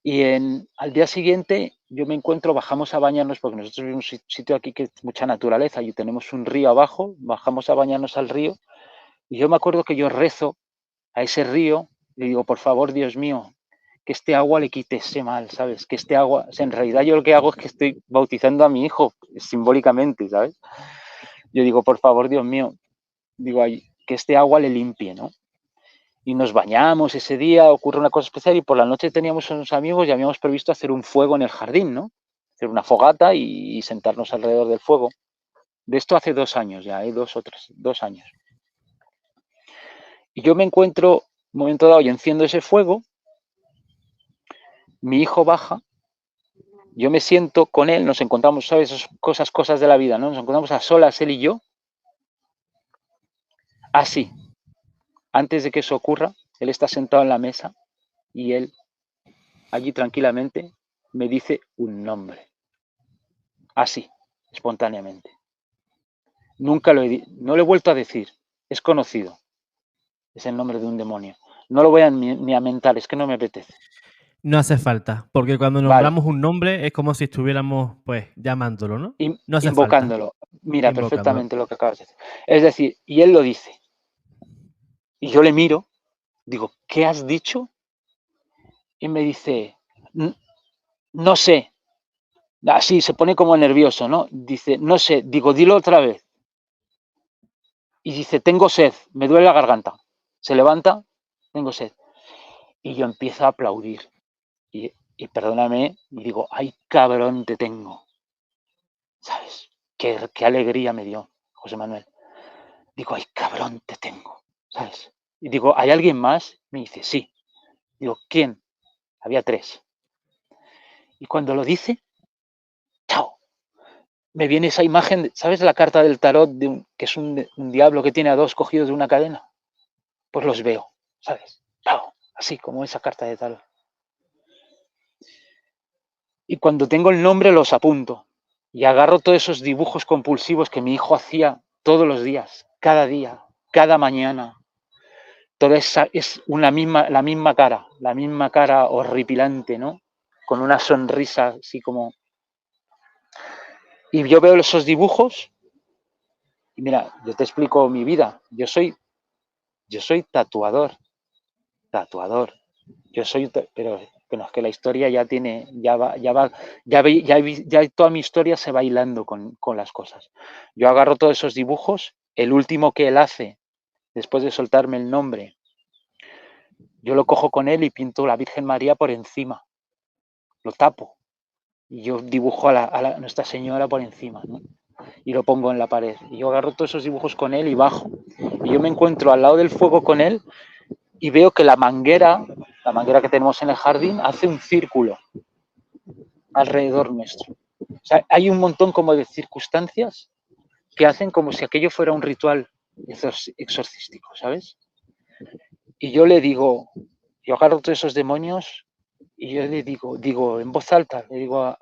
Y al día siguiente yo me encuentro, bajamos a bañarnos, porque nosotros vivimos en un sitio aquí que es mucha naturaleza y tenemos un río abajo, bajamos a bañarnos al río y yo me acuerdo que yo rezo a ese río y digo, por favor, Dios mío, que este agua le quite ese mal, ¿sabes? Que este agua, en realidad yo lo que hago es que estoy bautizando a mi hijo simbólicamente, ¿sabes? Yo digo, por favor, Dios mío, digo, que este agua le limpie, ¿no? Y nos bañamos ese día, ocurre una cosa especial y por la noche teníamos unos amigos y habíamos previsto hacer un fuego en el jardín, ¿no? Hacer una fogata y sentarnos alrededor del fuego. De esto hace 2 años ya, hay 2 años. Y yo me encuentro, un momento dado, y enciendo ese fuego, mi hijo baja, yo me siento con él, nos encontramos, ¿sabes? Esas cosas de la vida, ¿no? Nos encontramos a solas, él y yo. Así, antes de que eso ocurra, él está sentado en la mesa y él, allí tranquilamente, me dice un nombre. Así, espontáneamente. Nunca no lo he vuelto a decir. Es conocido. Es el nombre de un demonio. No lo voy ni a mentar, es que no me apetece. No hace falta, porque cuando nombramos un nombre es como si estuviéramos, pues, llamándolo, ¿no? No hace invocándolo. falta. Mira perfectamente lo que acabas de decir. Es decir, y él lo dice. Y yo le miro, digo, ¿qué has dicho? Y me dice, no sé. Así se pone como nervioso, ¿no? Dice, no sé. Digo, dilo otra vez. Y dice, tengo sed, me duele la garganta. Se levanta, tengo sed. Y yo empiezo a aplaudir. Y perdóname, y digo, ay, cabrón, te tengo. ¿Sabes? Qué alegría me dio José Manuel. Digo, ay, cabrón, te tengo. ¿Sabes? Y digo, ¿hay alguien más? Me dice, sí. Digo, ¿quién? Había 3. Y cuando lo dice, chao. Me viene esa imagen, ¿sabes la carta del tarot que es un diablo que tiene a 2 cogidos de una cadena? Pues los veo, ¿sabes? Chao. Así como esa carta de tarot. Y cuando tengo el nombre los apunto y agarro todos esos dibujos compulsivos que mi hijo hacía todos los días, cada mañana. Toda esa es la misma cara horripilante, ¿no? Con una sonrisa así como... Y yo veo esos dibujos y mira, yo te explico mi vida. Yo soy tatuador. Yo soy, pero bueno, es que la historia ya tiene, ya toda mi historia se va hilando con las cosas. Yo agarro todos esos dibujos, el último que él hace, después de soltarme el nombre, yo lo cojo con él y pinto la Virgen María por encima, lo tapo, y yo dibujo a Nuestra Señora por encima, ¿no? Y lo pongo en la pared. Y yo agarro todos esos dibujos con él y bajo. Y yo me encuentro al lado del fuego con él y veo que la manguera que tenemos en el jardín, hace un círculo alrededor nuestro. O sea, hay un montón como de circunstancias que hacen como si aquello fuera un ritual exorcístico, ¿sabes? Y yo le digo, yo agarro todos esos demonios y yo le digo en voz alta, le digo,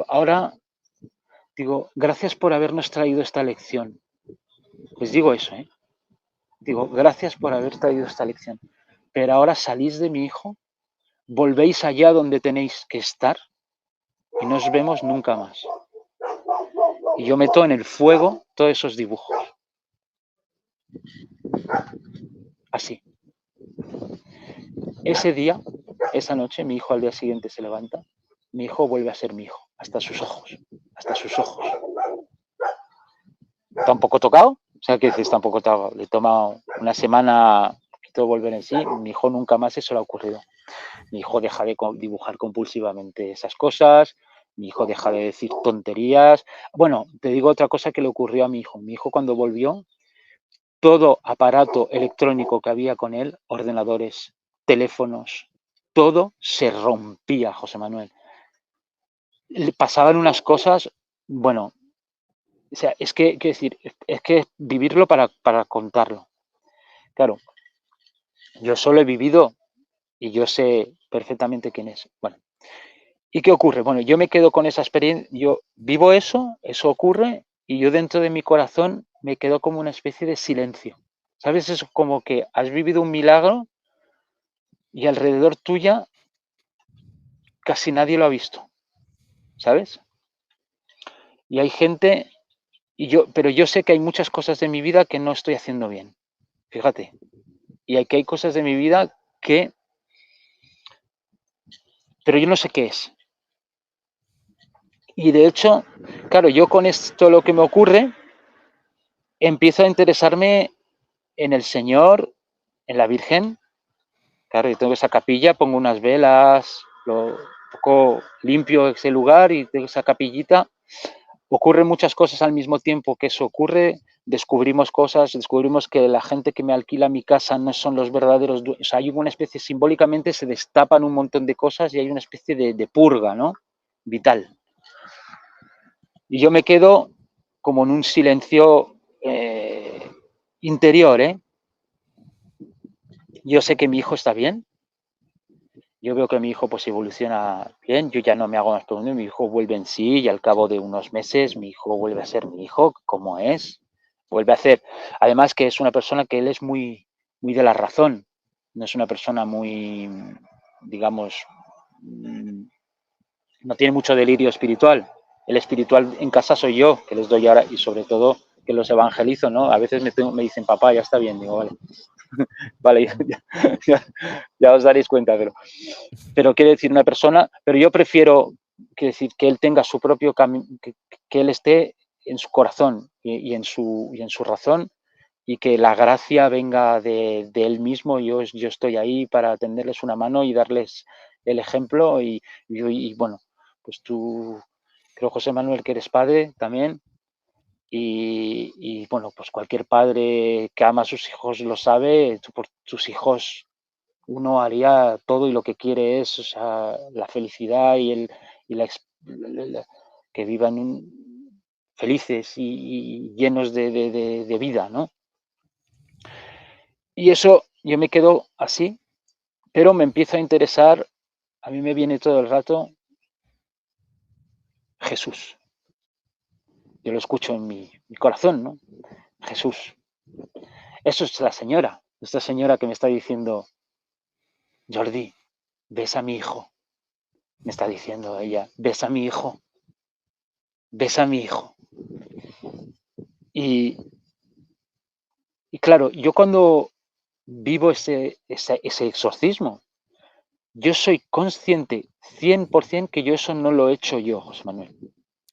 ahora, digo, gracias por habernos traído esta lección. Les digo eso, ¿eh? Digo, gracias por haber traído esta lección. Pero ahora salís de mi hijo, volvéis allá donde tenéis que estar y no os vemos nunca más. Y yo meto en el fuego todos esos dibujos. Así. Ese día, esa noche, mi hijo al día siguiente se levanta, mi hijo vuelve a ser mi hijo, hasta sus ojos, hasta sus ojos. Está un poco tocado, o sea, que está un poco tocado. Le toma una semana todo volver en sí, mi hijo nunca más eso le ha ocurrido. Mi hijo deja de dibujar compulsivamente esas cosas, mi hijo deja de decir tonterías. Bueno, te digo otra cosa que le ocurrió a mi hijo. Mi hijo cuando volvió, todo aparato electrónico que había con él, ordenadores, teléfonos, todo se rompía, José Manuel. Le pasaban unas cosas, bueno, o sea, es que, quiero decir, es que vivirlo para contarlo. Claro, yo solo he vivido y yo sé perfectamente quién es. Bueno, ¿y qué ocurre? Bueno, yo me quedo con esa experiencia, yo vivo eso, eso ocurre, y yo dentro de mi corazón me quedo como una especie de silencio. ¿Sabes? Es como que has vivido un milagro y alrededor tuya casi nadie lo ha visto, ¿sabes? Y hay gente, pero yo sé que hay muchas cosas de mi vida que no estoy haciendo bien, fíjate. Y aquí hay cosas de mi vida pero yo no sé qué es. Y de hecho, claro, yo con esto lo que me ocurre, empiezo a interesarme en el Señor, en la Virgen. Claro, yo tengo esa capilla, pongo unas velas, un poco limpio ese lugar y tengo esa capillita. Ocurren muchas cosas al mismo tiempo que eso ocurre. Descubrimos cosas, descubrimos que la gente que me alquila mi casa no son los verdaderos dueños. O sea, hay una especie, simbólicamente se destapan un montón de cosas y hay una especie de purga, ¿no? Vital. Y yo me quedo como en un silencio interior, ¿eh? Yo sé que mi hijo está bien, yo veo que mi hijo pues evoluciona bien, yo ya no me hago más preguntas, mi hijo vuelve en sí y al cabo de unos meses mi hijo vuelve a ser mi hijo, como es, vuelve a hacer, además que es una persona que él es muy, muy de la razón, no es una persona muy, digamos, no tiene mucho delirio espiritual, el espiritual en casa soy yo, que les doy ahora y sobre todo que los evangelizo, ¿no? A veces me dicen, papá, ya está bien, digo, vale, vale, ya os daréis cuenta, pero quiere decir una persona, pero yo prefiero quiere decir que él tenga su propio camino, que él esté en su corazón y en su razón y que la gracia venga de él mismo. Yo estoy ahí para tenderles una mano y darles el ejemplo y bueno, pues tú, creo José Manuel que eres padre también y bueno, pues cualquier padre que ama a sus hijos lo sabe, tú por tus hijos uno haría todo y lo que quiere es, o sea, la felicidad y que vivan felices y llenos de vida, ¿no? Y eso yo me quedo así, pero me empiezo a interesar, a mí me viene todo el rato Jesús. Yo lo escucho en mi corazón, ¿no? Jesús. Eso es la señora, esta señora que me está diciendo, Jordi, ves a mi hijo. Me está diciendo ella, ves a mi hijo, ves a mi hijo. Y claro, yo cuando vivo ese exorcismo, yo soy consciente 100% que yo eso no lo he hecho yo, José Manuel.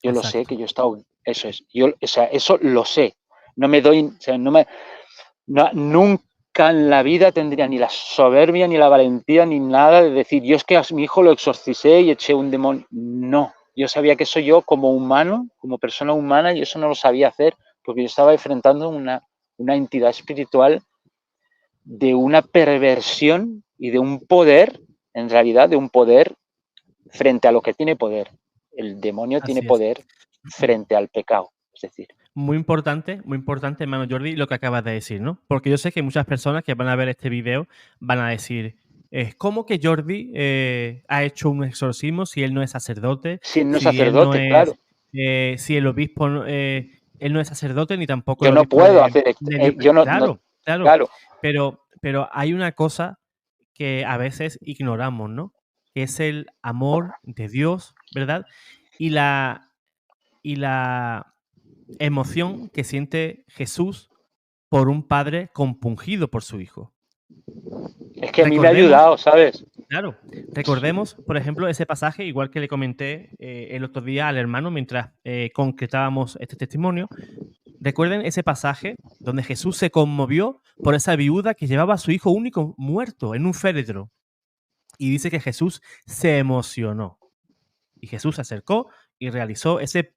Yo lo sé, Exacto. que yo he estado, eso es, yo, o sea, eso lo sé. No me doy, o sea, nunca en la vida tendría ni la soberbia, ni la valentía, ni nada de decir, yo es que a mi hijo lo exorcicé y eché un demonio. No, yo sabía que eso yo como humano, como persona humana, y eso no lo sabía hacer, porque yo estaba enfrentando una entidad espiritual de una perversión y de un poder, en realidad, de un poder frente a lo que tiene poder. El demonio tiene Así es. poder frente al pecado, es decir. Muy importante, hermano Jordi, lo que acabas de decir, ¿no? Porque yo sé que muchas personas que van a ver este video van a decir, ¿cómo que Jordi ha hecho un exorcismo si él no es sacerdote, Siendo si él no sacerdote, es, claro. si el obispo, él no es sacerdote ni tampoco Yo el no obispo puedo hacer, yo no, Claro, claro, claro, pero hay una cosa que a veces ignoramos, ¿no? Que es el amor de Dios, ¿verdad? Y la emoción que siente Jesús por un padre compungido por su hijo. es que a mí me ha Recordemos, ayudado, ¿sabes? claro, recordemos, por ejemplo, ese pasaje, igual que le comenté el otro día al hermano mientras concretábamos este testimonio. Recuerden ese pasaje donde Jesús se conmovió por esa viuda que llevaba a su hijo único muerto en un féretro. Y dice que Jesús se emocionó. Y Jesús se acercó y realizó ese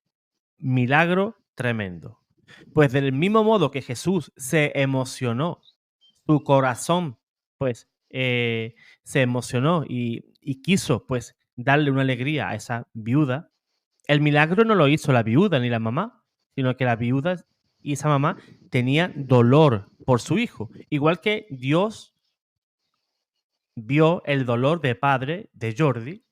milagro tremendo. Pues del mismo modo que Jesús se emocionó, su corazón, pues, se emocionó y quiso, pues, darle una alegría a esa viuda. El milagro no lo hizo la viuda ni la mamá, sino que la viuda y esa mamá tenían dolor por su hijo. Igual que Dios vio el dolor de padre de Jordi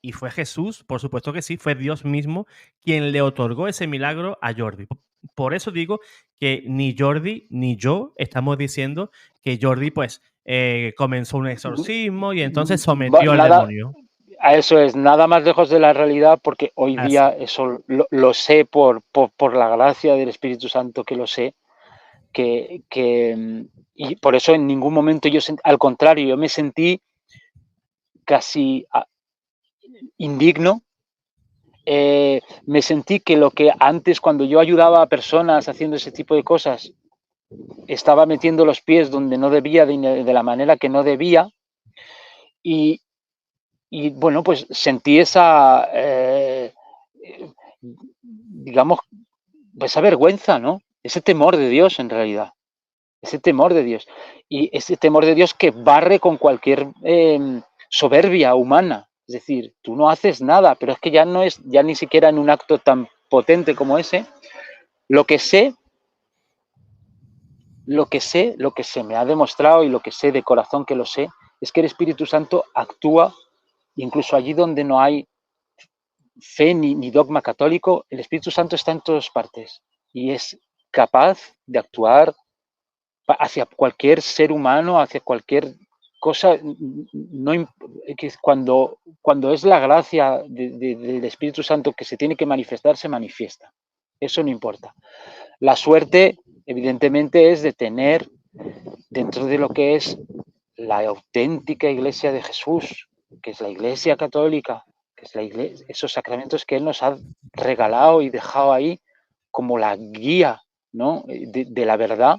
y fue Jesús, por supuesto que sí, fue Dios mismo quien le otorgó ese milagro a Jordi. Por eso digo que ni Jordi ni yo estamos diciendo que Jordi pues comenzó un exorcismo y entonces sometió al Nada, demonio. a eso es, nada más lejos de la realidad, porque hoy Así día es. eso lo sé por la gracia del Espíritu Santo que lo sé, y por eso en ningún momento al contrario, yo me sentí casi indigno. Me sentí que lo que antes, cuando yo ayudaba a personas haciendo ese tipo de cosas, estaba metiendo los pies donde no debía, de la manera que no debía, y, y bueno, pues sentí esa, digamos, esa vergüenza, ¿no? Ese temor de Dios en realidad, ese temor de Dios. Y ese temor de Dios que barre con cualquier soberbia humana. Es decir, tú no haces nada, pero es que ya no es, ya ni siquiera en un acto tan potente como ese, lo que sé, lo que se me ha demostrado y lo que sé de corazón que lo sé, es que el Espíritu Santo actúa incluso allí donde no hay fe ni dogma católico, el Espíritu Santo está en todas partes y es capaz de actuar hacia cualquier ser humano, hacia cualquier cosa, no, que cuando es la gracia del Espíritu Santo que se tiene que manifestar, se manifiesta. Eso no importa. La suerte, evidentemente, es de tener dentro de lo que es la auténtica iglesia de Jesús, que es la iglesia católica, que es la iglesia, esos sacramentos que Él nos ha regalado y dejado ahí como la guía, ¿no? de la verdad.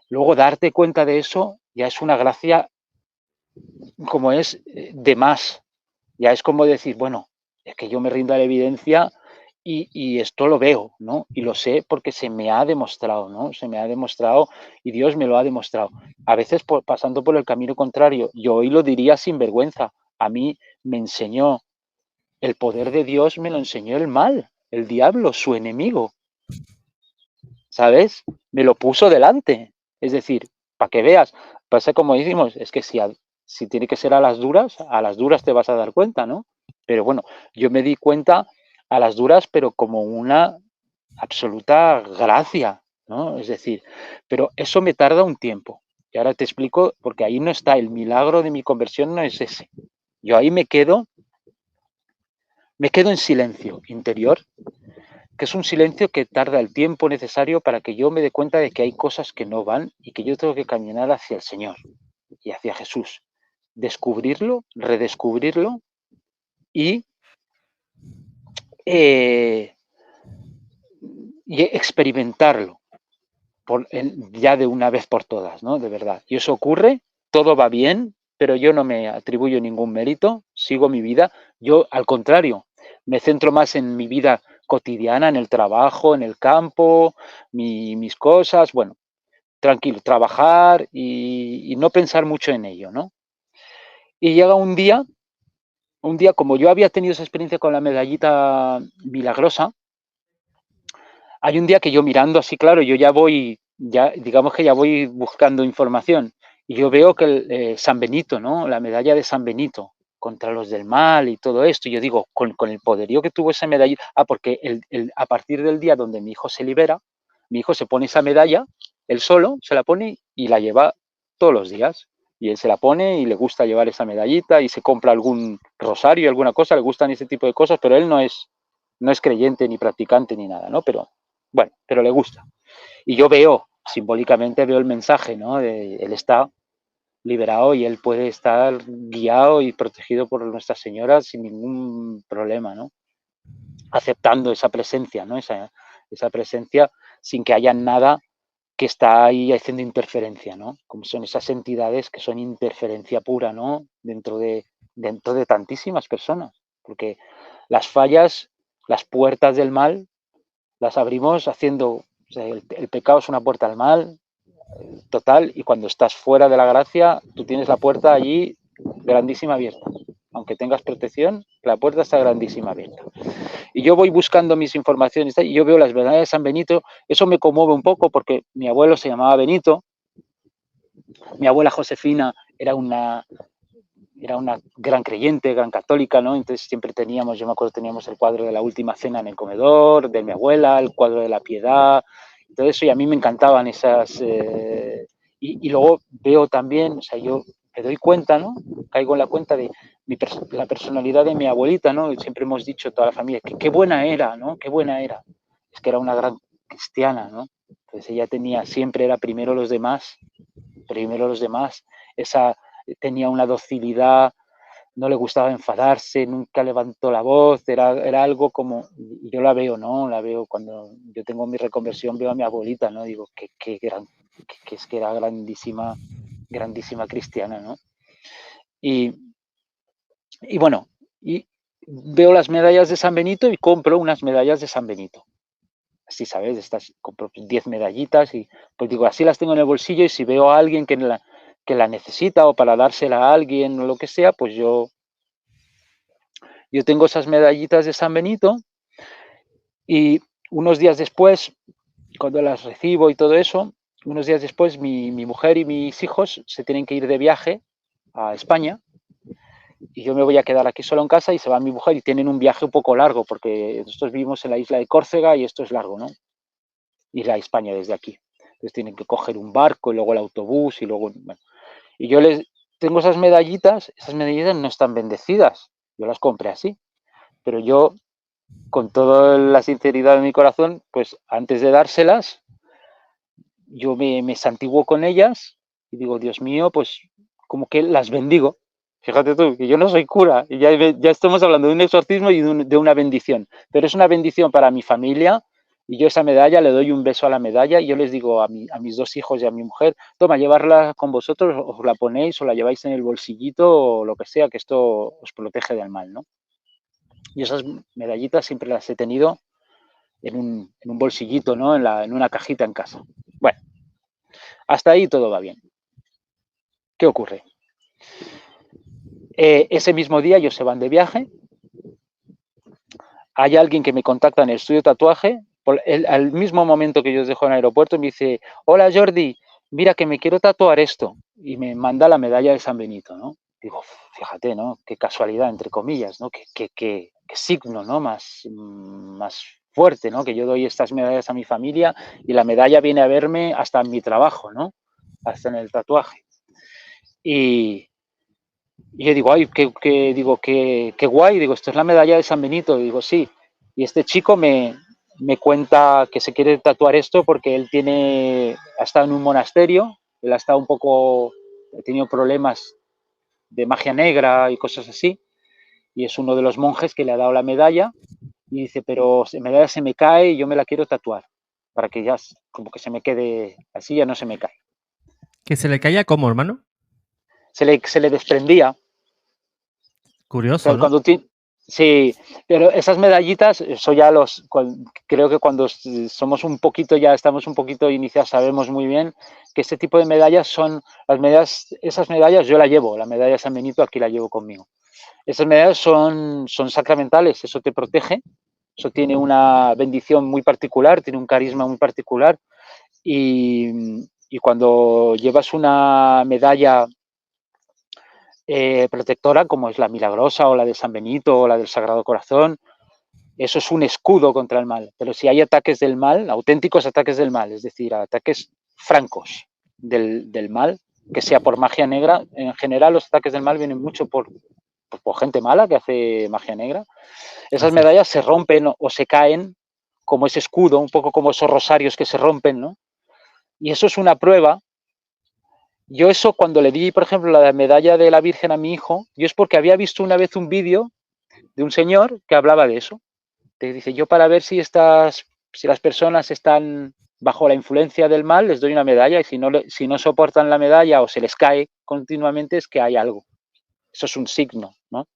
Luego darte cuenta de eso ya es una gracia como es de más. Ya es como decir, bueno, es que yo me rindo a la evidencia y esto lo veo, ¿no? Y lo sé porque se me ha demostrado, ¿no? Se me ha demostrado y Dios me lo ha demostrado. A veces pasando por el camino contrario, yo hoy lo diría sin vergüenza. A mí me enseñó el poder de Dios, me lo enseñó el mal, el diablo, su enemigo, ¿sabes? Me lo puso delante. Es decir, para que veas, pasa como decimos, es que si tiene que ser a las duras te vas a dar cuenta, ¿no? Pero bueno, yo me di cuenta a las duras, pero como una absoluta gracia, ¿no? Es decir, pero eso me tarda un tiempo. Y ahora te explico, porque ahí no está, el milagro de mi conversión no es ese. Yo ahí me quedo en silencio interior, que es un silencio que tarda el tiempo necesario para que yo me dé cuenta de que hay cosas que no van y que yo tengo que caminar hacia el Señor y hacia Jesús. descubrirlo, redescubrirlo y experimentarlo ya de una vez por todas, ¿no? De verdad. Y eso ocurre, todo va bien, pero yo no me atribuyo ningún mérito, sigo mi vida. Yo, al contrario, me centro más en mi vida cotidiana, en el trabajo, en el campo, mis cosas, bueno, tranquilo, trabajar y no pensar mucho en ello, ¿no? Y llega un día como yo había tenido esa experiencia con la medallita milagrosa, hay un día que yo mirando así, claro, yo ya digamos que ya voy buscando información y yo veo que San Benito, ¿no? La medalla de San Benito contra los del mal y todo esto, y yo digo, con el poderío que tuvo esa medalla, porque a partir del día donde mi hijo se libera, mi hijo se pone esa medalla, él solo se la pone y la lleva todos los días. Y él se la pone y le gusta llevar esa medallita y se compra algún rosario, alguna cosa, le gustan ese tipo de cosas, pero él no es creyente ni practicante ni nada, ¿no? Pero bueno, pero le gusta. Y yo simbólicamente veo el mensaje, ¿no? Él está liberado y él puede estar guiado y protegido por Nuestra Señora sin ningún problema, ¿no? Aceptando esa presencia, ¿no? Esa presencia sin que haya nada que está ahí haciendo interferencia, ¿no? Como son esas entidades que son interferencia pura, ¿no? Dentro de tantísimas personas. Porque las fallas, las puertas del mal, las abrimos haciendo, o sea, el pecado es una puerta al mal total, y cuando estás fuera de la gracia, tú tienes la puerta allí grandísima abierta. Aunque tengas protección, la puerta está grandísima abierta. Y yo voy buscando mis informaciones y yo veo las medallas de San Benito. Eso me conmueve un poco porque mi abuelo se llamaba Benito, mi abuela Josefina era una gran creyente, gran católica, ¿no? Entonces siempre yo me acuerdo, teníamos el cuadro de la Última Cena en el comedor, de mi abuela, el cuadro de la Piedad, todo eso, y a mí me encantaban esas... y luego veo también, o sea, yo me doy cuenta, ¿no? Caigo en la cuenta de la personalidad de mi abuelita, ¿no? Siempre hemos dicho toda la familia, que qué buena era, ¿no? Qué buena era. Es que era una gran cristiana, ¿no? Entonces ella siempre era primero los demás, tenía una docilidad, no le gustaba enfadarse, nunca levantó la voz, era algo como, yo la veo, ¿no? La veo cuando yo tengo mi reconversión, veo a mi abuelita, ¿no? Digo, que es que era grandísima cristiana, ¿no? Y bueno, y veo las medallas de San Benito y compro unas medallas de San Benito. Así, ¿sabes? Compro 10 medallitas y pues digo, así las tengo en el bolsillo, y si veo a alguien que la necesita o para dársela a alguien o lo que sea, pues yo tengo esas medallitas de San Benito, y unos días después, cuando las recibo y todo eso, unos días después mi mujer y mis hijos se tienen que ir de viaje a España y yo me voy a quedar aquí solo en casa, y se va mi mujer y tienen un viaje un poco largo porque nosotros vivimos en la isla de Córcega y esto es largo, ¿no? Ir a España desde aquí. Entonces tienen que coger un barco y luego el autobús y luego... Bueno. Y yo tengo esas medallitas no están bendecidas, yo las compré así, pero yo, con toda la sinceridad de mi corazón, pues antes de dárselas, yo me santiguo con ellas y digo, Dios mío, pues como que las bendigo. Fíjate tú, que yo no soy cura, y ya estamos hablando de un exorcismo y de una bendición, pero es una bendición para mi familia, y yo esa medalla, le doy un beso a la medalla y yo les digo a mis 2 hijos y a mi mujer, toma, llevarla con vosotros, os la ponéis o la lleváis en el bolsillito o lo que sea, que esto os protege del mal, ¿no? Y esas medallitas siempre las he tenido en un bolsillito, ¿no? En una cajita en casa. Bueno, hasta ahí todo va bien. ¿Qué ocurre? Ese mismo día ellos se van de viaje, hay alguien que me contacta en el estudio de tatuaje, al mismo momento que yo os dejo en el aeropuerto, me dice, hola Jordi, mira que me quiero tatuar esto, y me manda la medalla de San Benito, ¿no? Digo, fíjate, ¿no? Qué casualidad, entre comillas, ¿no? Qué signo, ¿no? Más fuerte, ¿no? Que yo doy estas medallas a mi familia y la medalla viene a verme hasta en mi trabajo, ¿no? Hasta en el tatuaje. Y yo digo, ay, qué guay, digo, esto es la medalla de San Benito, digo, sí. Y este chico me cuenta que se quiere tatuar esto porque él ha estado en un monasterio, él ha estado ha tenido problemas de magia negra y cosas así, y es uno de los monjes que le ha dado la medalla, y dice, pero la medalla se me cae y yo me la quiero tatuar, para que ya como que se me quede así, ya no se me cae. ¿Que se le caía como, hermano? Se le desprendía. O Curioso, sea, ¿no? sí, pero esas medallitas, eso ya creo que cuando somos un poquito, ya estamos un poquito iniciados, sabemos muy bien que este tipo de medallas son, esas medallas yo la llevo, la medalla de San Benito aquí la llevo conmigo. Esas medallas son sacramentales, eso te protege, eso tiene una bendición muy particular, tiene un carisma muy particular, y cuando llevas una medalla protectora, como es la Milagrosa o la de San Benito o la del Sagrado Corazón, eso es un escudo contra el mal. Pero si hay ataques del mal, auténticos ataques del mal, es decir, ataques francos del mal, que sea por magia negra, en general los ataques del mal vienen mucho por gente mala que hace magia negra. Esas Así es. medallas se rompen o se caen como ese escudo, un poco como esos rosarios que se rompen, ¿no? Y eso es una prueba. Yo eso cuando le di, por ejemplo, la medalla de la Virgen a mi hijo, yo es porque había visto una vez un vídeo de un señor que hablaba de eso. Te dice, yo para ver si las personas están bajo la influencia del mal, les doy una medalla, y si no soportan la medalla o se les cae continuamente, es que hay algo. Eso es un signo, ¿no?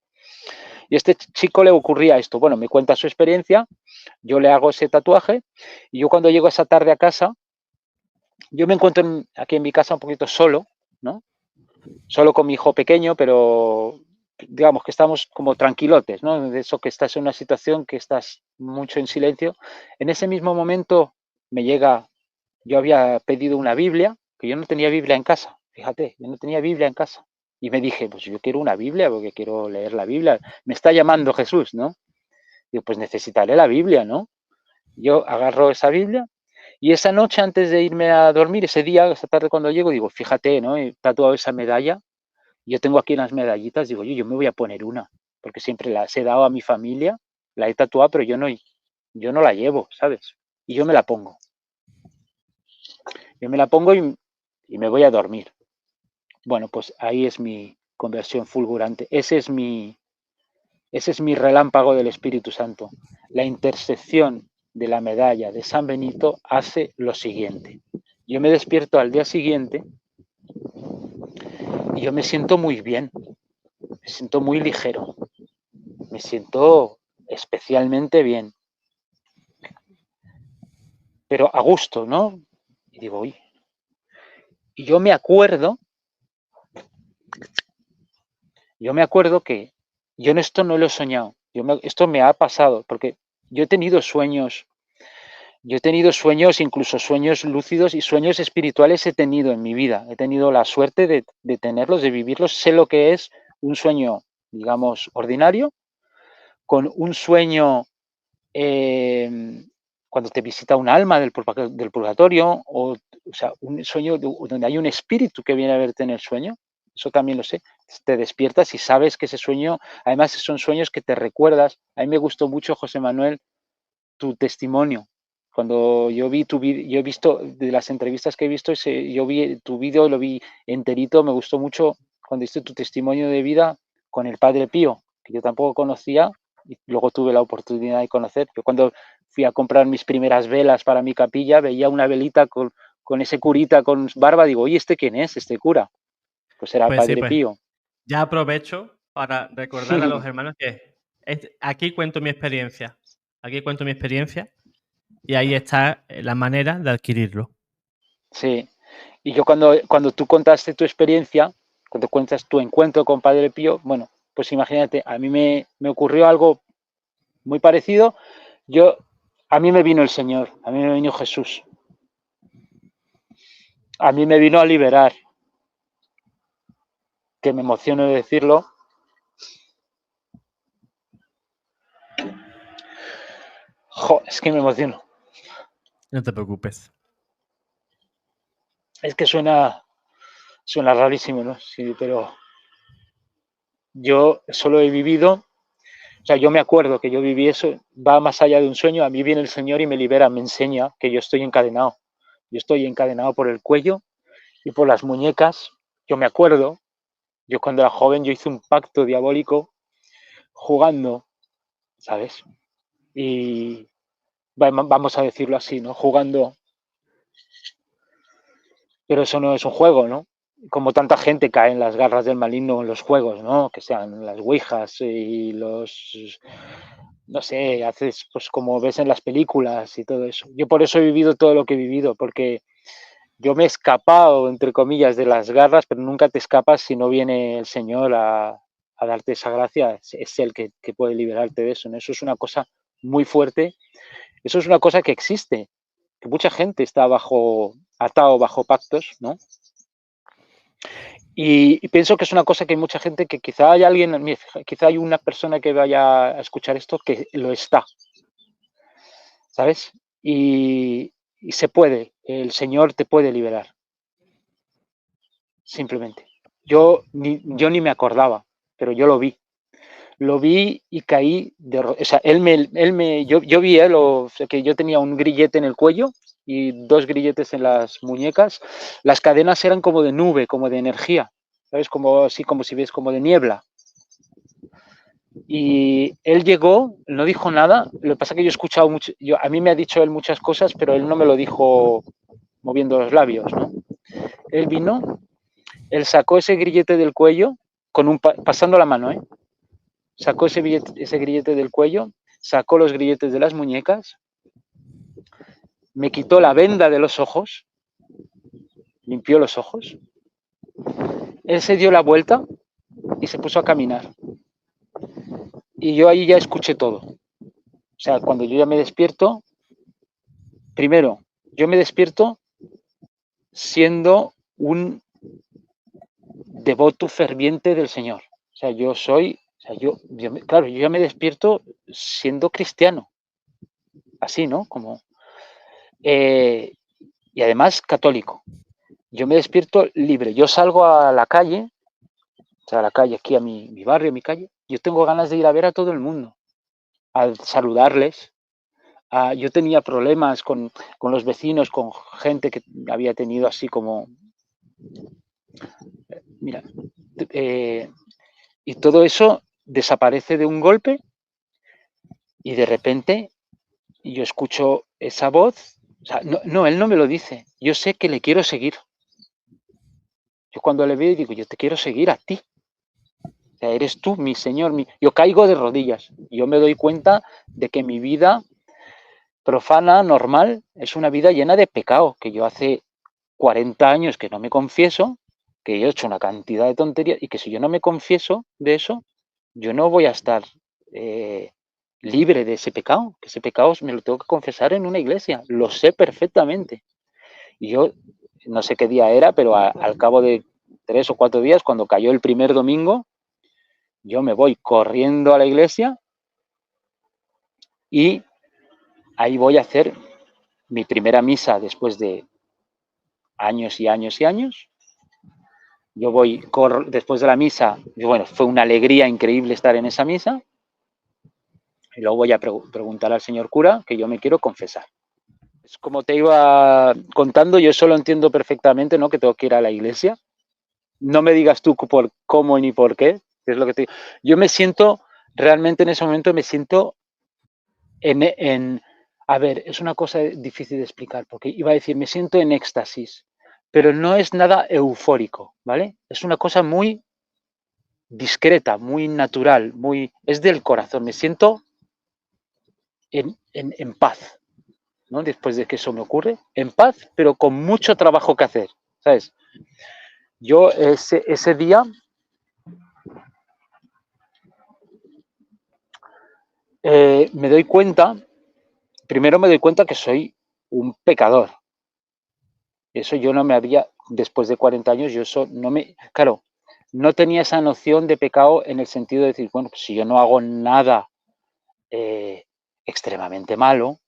Y a este chico le ocurría esto. Bueno, me cuenta su experiencia, yo le hago ese tatuaje, y yo cuando llego esa tarde a casa, yo me encuentro aquí en mi casa un poquito solo, ¿no? Solo con mi hijo pequeño, pero digamos que estamos como tranquilotes, ¿no? De eso que estás en una situación que estás mucho en silencio. En ese mismo momento me llega, yo había pedido una Biblia, que yo no tenía Biblia en casa, fíjate, yo no tenía Biblia en casa. Y me dije, pues yo quiero una Biblia porque quiero leer la Biblia. Me está llamando Jesús, ¿no? Digo, pues necesitaré la Biblia, ¿no? Yo agarro esa Biblia y esa noche antes de irme a dormir, ese día, esa tarde cuando llego, digo, fíjate, ¿no? He tatuado esa medalla. Yo tengo aquí unas medallitas, digo, yo me voy a poner una, porque siempre las he dado a mi familia, la he tatuado, pero yo no la llevo, ¿sabes? Y yo me la pongo. Yo me la pongo y me voy a dormir. Bueno, pues ahí es mi conversión fulgurante. Ese es mi relámpago del Espíritu Santo. La intersección de la medalla de San Benito hace lo siguiente. Yo me despierto al día siguiente y yo me siento muy bien, me siento muy ligero, me siento especialmente bien, pero a gusto, ¿no? Y digo, uy. Y yo me acuerdo que yo en esto no lo he soñado, esto me ha pasado, porque yo he tenido sueños, incluso sueños lúcidos y sueños espirituales he tenido en mi vida, he tenido la suerte de tenerlos, de vivirlos, sé lo que es un sueño, digamos, ordinario, con un sueño cuando te visita un alma del purgatorio, o sea, un sueño donde hay un espíritu que viene a verte en el sueño, eso también lo sé, te despiertas y sabes que ese sueño, además son sueños que te recuerdas. A mí me gustó mucho, José Manuel, tu testimonio. Cuando yo vi yo he visto, de las entrevistas que he visto, yo vi tu vídeo, lo vi enterito, me gustó mucho cuando diste tu testimonio de vida con el Padre Pío, que yo tampoco conocía, y luego tuve la oportunidad de conocer. Yo cuando fui a comprar mis primeras velas para mi capilla, veía una velita con ese curita con barba, digo, oye, ¿este quién es? Este cura. Pues era el Pues sí, Padre pues Pío. ya aprovecho para recordar a los hermanos que aquí cuento mi experiencia. Aquí cuento mi experiencia y ahí está la manera de adquirirlo. Sí. Y yo cuando tú contaste tu experiencia, cuando cuentas tu encuentro con Padre Pío, bueno, pues imagínate, a mí me ocurrió algo muy parecido. A mí me vino el Señor, a mí me vino Jesús. A mí me vino a liberar, que me emociono de decirlo. Es que me emociono. No te preocupes. Es que suena rarísimo, ¿no? Sí, pero yo solo he vivido, o sea, yo me acuerdo que yo viví eso, va más allá de un sueño. A mí viene el Señor y me libera, me enseña que yo estoy encadenado. Yo estoy encadenado por el cuello y por las muñecas. Yo me acuerdo Yo cuando era joven yo hice un pacto diabólico jugando, ¿sabes? Y vamos a decirlo así, ¿no? Jugando, pero eso no es un juego, ¿no? Como tanta gente cae en las garras del maligno en los juegos, ¿no? Que sean las ouijas y los, no sé, haces pues como ves en las películas y todo eso. Yo por eso he vivido todo lo que he vivido, porque yo me he escapado, entre comillas, de las garras, pero nunca te escapas si no viene el Señor a darte esa gracia. Es Él que puede liberarte de eso, ¿no? Eso es una cosa muy fuerte. Eso es una cosa que existe, que mucha gente está atado bajo pactos, ¿no? Y pienso que es una cosa que hay mucha gente que quizá hay alguien, quizá hay una persona que vaya a escuchar esto que lo está, ¿sabes? Y se puede, el Señor te puede liberar, simplemente. Yo ni me acordaba, pero yo lo vi. Lo vi y caí o sea, yo vi o sea, que yo tenía un grillete en el cuello y dos grilletes en las muñecas. Las cadenas eran como de nube, como de energía, ¿sabes? Como así, como si ves, como de niebla. Y él llegó, no dijo nada. Lo que pasa es que yo he escuchado mucho, a mí me ha dicho él muchas cosas, pero él no me lo dijo moviendo los labios, ¿no? Él vino, él sacó ese grillete del cuello pasando la mano, ¿eh? Sacó ese grillete del cuello, sacó los grilletes de las muñecas, me quitó la venda de los ojos, limpió los ojos, él se dio la vuelta y se puso a caminar. Y yo ahí ya escuché todo. O sea, cuando yo ya me despierto, primero, yo me despierto siendo un devoto ferviente del Señor. O sea, claro, yo ya me despierto siendo cristiano. Así, ¿no? Y además católico. Yo me despierto libre. Yo salgo a la calle, o sea, a la calle aquí, a mi barrio, a mi calle. Yo tengo ganas de ir a ver a todo el mundo, a saludarles. Yo tenía problemas con los vecinos, con gente que había tenido así como, mira, y todo eso desaparece de un golpe y de repente yo escucho esa voz. O sea, no, él no me lo dice. Yo sé que le quiero seguir. Yo cuando le veo digo, yo te quiero seguir a ti. O sea, eres tú, mi Señor. Yo caigo de rodillas. Yo me doy cuenta de que mi vida profana, normal, es una vida llena de pecado, que yo hace 40 años que no me confieso, que yo he hecho una cantidad de tonterías y que si yo no me confieso de eso, yo no voy a estar libre de ese pecado, que ese pecado me lo tengo que confesar en una iglesia, lo sé perfectamente. Y yo no sé qué día era, pero al cabo de 3 o 4 días, cuando cayó el primer domingo, yo me voy corriendo a la iglesia y ahí voy a hacer mi primera misa después de años y años y años. Yo después de la misa, bueno, fue una alegría increíble estar en esa misa. Y luego voy a preguntar al señor cura que yo me quiero confesar. Es como te iba contando, yo solo entiendo perfectamente, ¿no? Que tengo que ir a la iglesia. No me digas tú por cómo ni por qué, que es lo que te digo. Yo me siento, realmente en ese momento me siento a ver, es una cosa difícil de explicar, porque iba a decir, me siento en éxtasis, pero no es nada eufórico, ¿vale? Es una cosa muy discreta, muy natural, es del corazón. Me siento en paz, ¿no? Después de que eso me ocurre, en paz, pero con mucho trabajo que hacer, ¿sabes? Yo ese día me doy cuenta, primero me doy cuenta que soy un pecador. Eso yo no me había, después de 40 años, yo eso no me, claro, no tenía esa noción de pecado en el sentido de decir, bueno, pues si yo no hago nada extremadamente malo,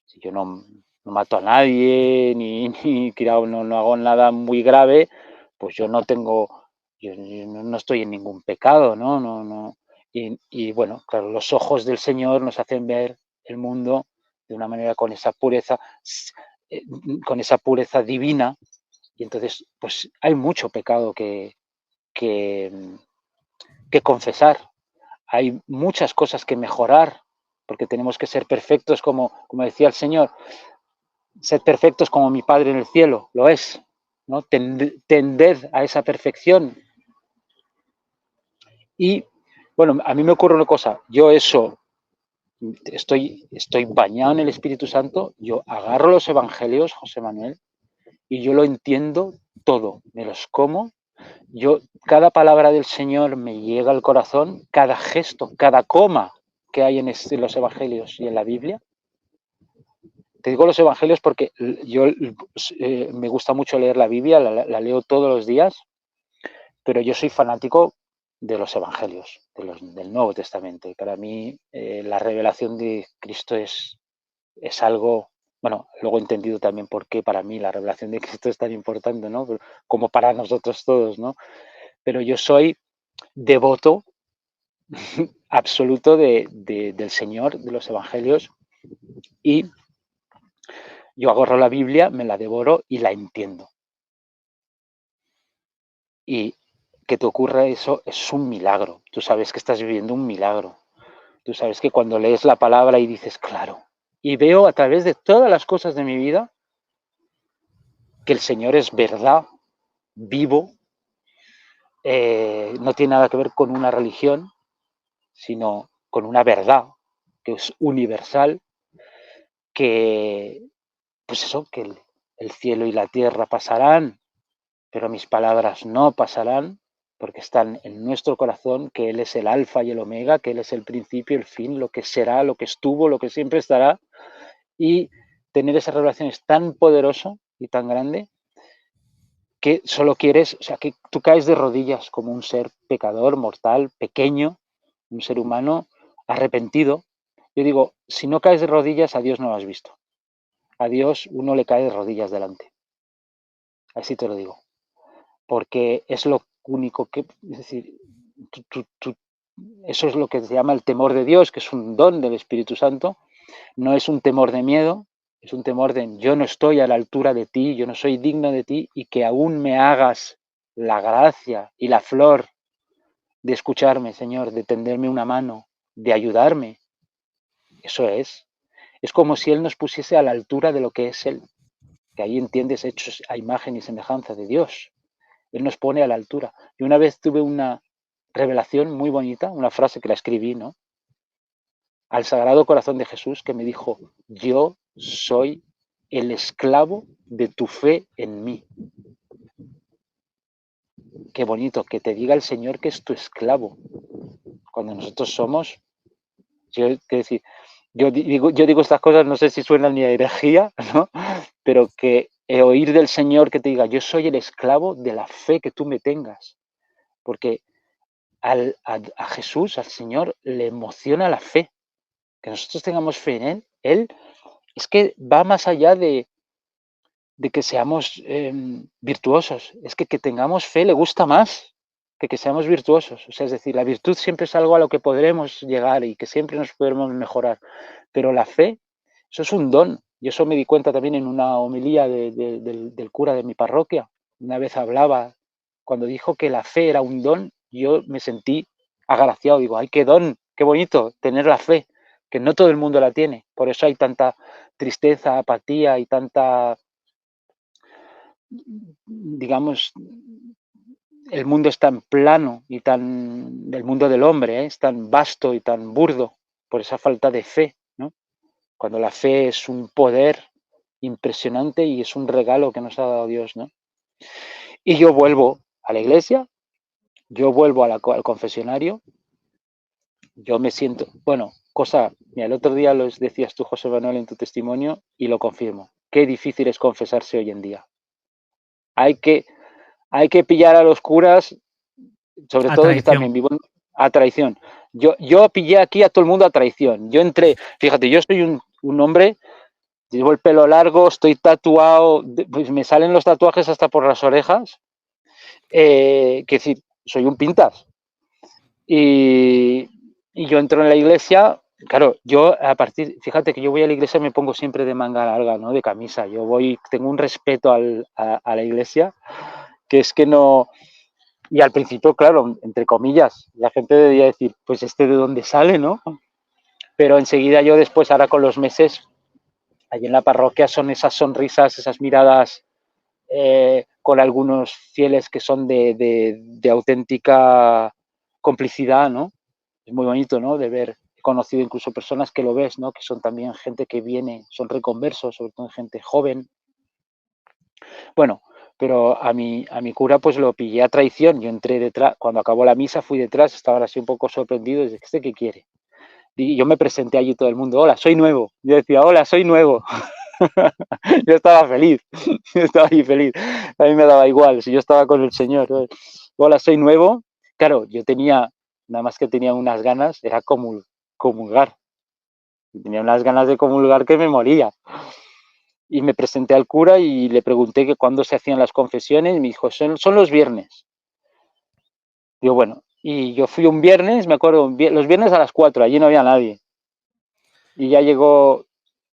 si yo no mato a nadie, ni no hago nada muy grave, pues yo no tengo, yo no estoy en ningún pecado, ¿no? No. Y bueno, claro, los ojos del Señor nos hacen ver el mundo de una manera eh, con esa pureza divina, y entonces, pues hay mucho pecado que confesar, hay muchas cosas que mejorar, porque tenemos que ser perfectos, como decía el Señor, sed perfectos como mi Padre en el cielo, lo es, ¿no? Tended a esa perfección. Y, bueno, a mí me ocurre una cosa, yo eso, estoy bañado en el Espíritu Santo, yo agarro los evangelios, José Manuel, y yo lo entiendo todo, me los como, cada palabra del Señor me llega al corazón, cada gesto, cada coma que hay en los evangelios y en la Biblia. Te digo los evangelios porque yo me gusta mucho leer la Biblia, la leo todos los días, pero yo soy fanático de los evangelios, del Nuevo Testamento. Y para mí la revelación de Cristo es algo, bueno, luego he entendido también por qué para mí la revelación de Cristo es tan importante, ¿no? Como para nosotros todos, ¿no? Pero yo soy devoto absoluto del Señor, de los evangelios, y yo agarro la Biblia, me la devoro y la entiendo. Y que te ocurra eso es un milagro. Tú sabes que estás viviendo un milagro. Tú sabes que cuando lees la palabra y dices, claro, y veo a través de todas las cosas de mi vida que el Señor es verdad, vivo, no tiene nada que ver con una religión, sino con una verdad que es universal, que, pues eso, que el cielo y la tierra pasarán, pero mis palabras no pasarán, porque están en nuestro corazón, que Él es el alfa y el omega, que Él es el principio y el fin, lo que será, lo que estuvo, lo que siempre estará, y tener esa revelación es tan poderoso y tan grande que solo quieres, o sea, que tú caes de rodillas como un ser pecador, mortal, pequeño, un ser humano arrepentido. Yo digo, si no caes de rodillas, a Dios no lo has visto. A Dios uno le cae de rodillas delante. Así te lo digo. Porque es lo único que, es decir, eso es lo que se llama el temor de Dios, que es un don del Espíritu Santo. No es un temor de miedo, es un temor de yo no estoy a la altura de ti, yo no soy digno de ti y que aún me hagas la gracia y la flor de escucharme, Señor, de tenderme una mano, de ayudarme. Eso es. Es como si Él nos pusiese a la altura de lo que es Él, que ahí entiendes hechos a imagen y semejanza de Dios. Él nos pone a la altura. Y una vez tuve una revelación muy bonita, una frase que la escribí, ¿no? Al Sagrado Corazón de Jesús, que me dijo, yo soy el esclavo de tu fe en mí. Qué bonito, que te diga el Señor que es tu esclavo. Cuando nosotros somos, quiero decir, yo digo estas cosas, no sé si suenan ni a herejía, ¿no? Pero que oír del Señor que te diga, yo soy el esclavo de la fe que tú me tengas. Porque a Jesús, al Señor, le emociona la fe. Que nosotros tengamos fe en Él es que va más allá de que seamos virtuosos. Es que tengamos fe le gusta más que seamos virtuosos. O sea, es decir, la virtud siempre es algo a lo que podremos llegar y que siempre nos podremos mejorar. Pero la fe, eso es un don. Y eso me di cuenta también en una homilía del cura de mi parroquia. Una vez hablaba, cuando dijo que la fe era un don, yo me sentí agraciado. Digo, ay, qué don, qué bonito tener la fe, que no todo el mundo la tiene. Por eso hay tanta tristeza, apatía y tanta, digamos, el mundo es tan plano y tan, el mundo del hombre es tan vasto y tan burdo por esa falta de fe, ¿no? Cuando la fe es un poder impresionante y es un regalo que nos ha dado Dios, ¿no? Y yo vuelvo a la iglesia, yo vuelvo al confesionario, yo me siento, bueno, mira, el otro día lo decías tú, José Manuel, en tu testimonio y lo confirmo. Qué difícil es confesarse hoy en día. Hay que pillar a los curas, sobre todo yo también vivo a traición. Yo pillé aquí a todo el mundo a traición. Yo entré, fíjate, yo soy un hombre, llevo el pelo largo, estoy tatuado, pues me salen los tatuajes hasta por las orejas, que decir, soy un pintas. Y yo entro en la iglesia, claro, fíjate que yo voy a la iglesia y me pongo siempre de manga larga, ¿no? De camisa. Yo tengo un respeto a la iglesia, que es que no, Y al principio, claro, entre comillas, la gente debía decir, pues de dónde sale, ¿no? Pero enseguida yo después, ahora con los meses, allí en la parroquia son esas sonrisas, esas miradas con algunos fieles que son de auténtica complicidad, ¿no? Es muy bonito, ¿no? De ver, he conocido incluso personas que lo ves, ¿no? Que son también gente que viene, son reconversos, sobre todo gente joven. Bueno, pero a mi cura pues lo pillé a traición. Yo entré detrás, cuando acabó la misa fui detrás, estaba así un poco sorprendido, desde ¿este qué quiere? Y yo me presenté allí todo el mundo, hola, soy nuevo. Yo decía, hola, soy nuevo. Yo estaba feliz, yo estaba ahí feliz. A mí me daba igual, si yo estaba con el Señor. Hola, soy nuevo. Claro, yo tenía, nada más que tenía unas ganas, era comulgar. Tenía unas ganas de comulgar que me moría. Y me presenté al cura y le pregunté que cuándo se hacían las confesiones y me dijo, son los viernes. Digo, bueno, y yo fui un viernes, me acuerdo, los viernes a las 4, allí no había nadie. Y ya llegó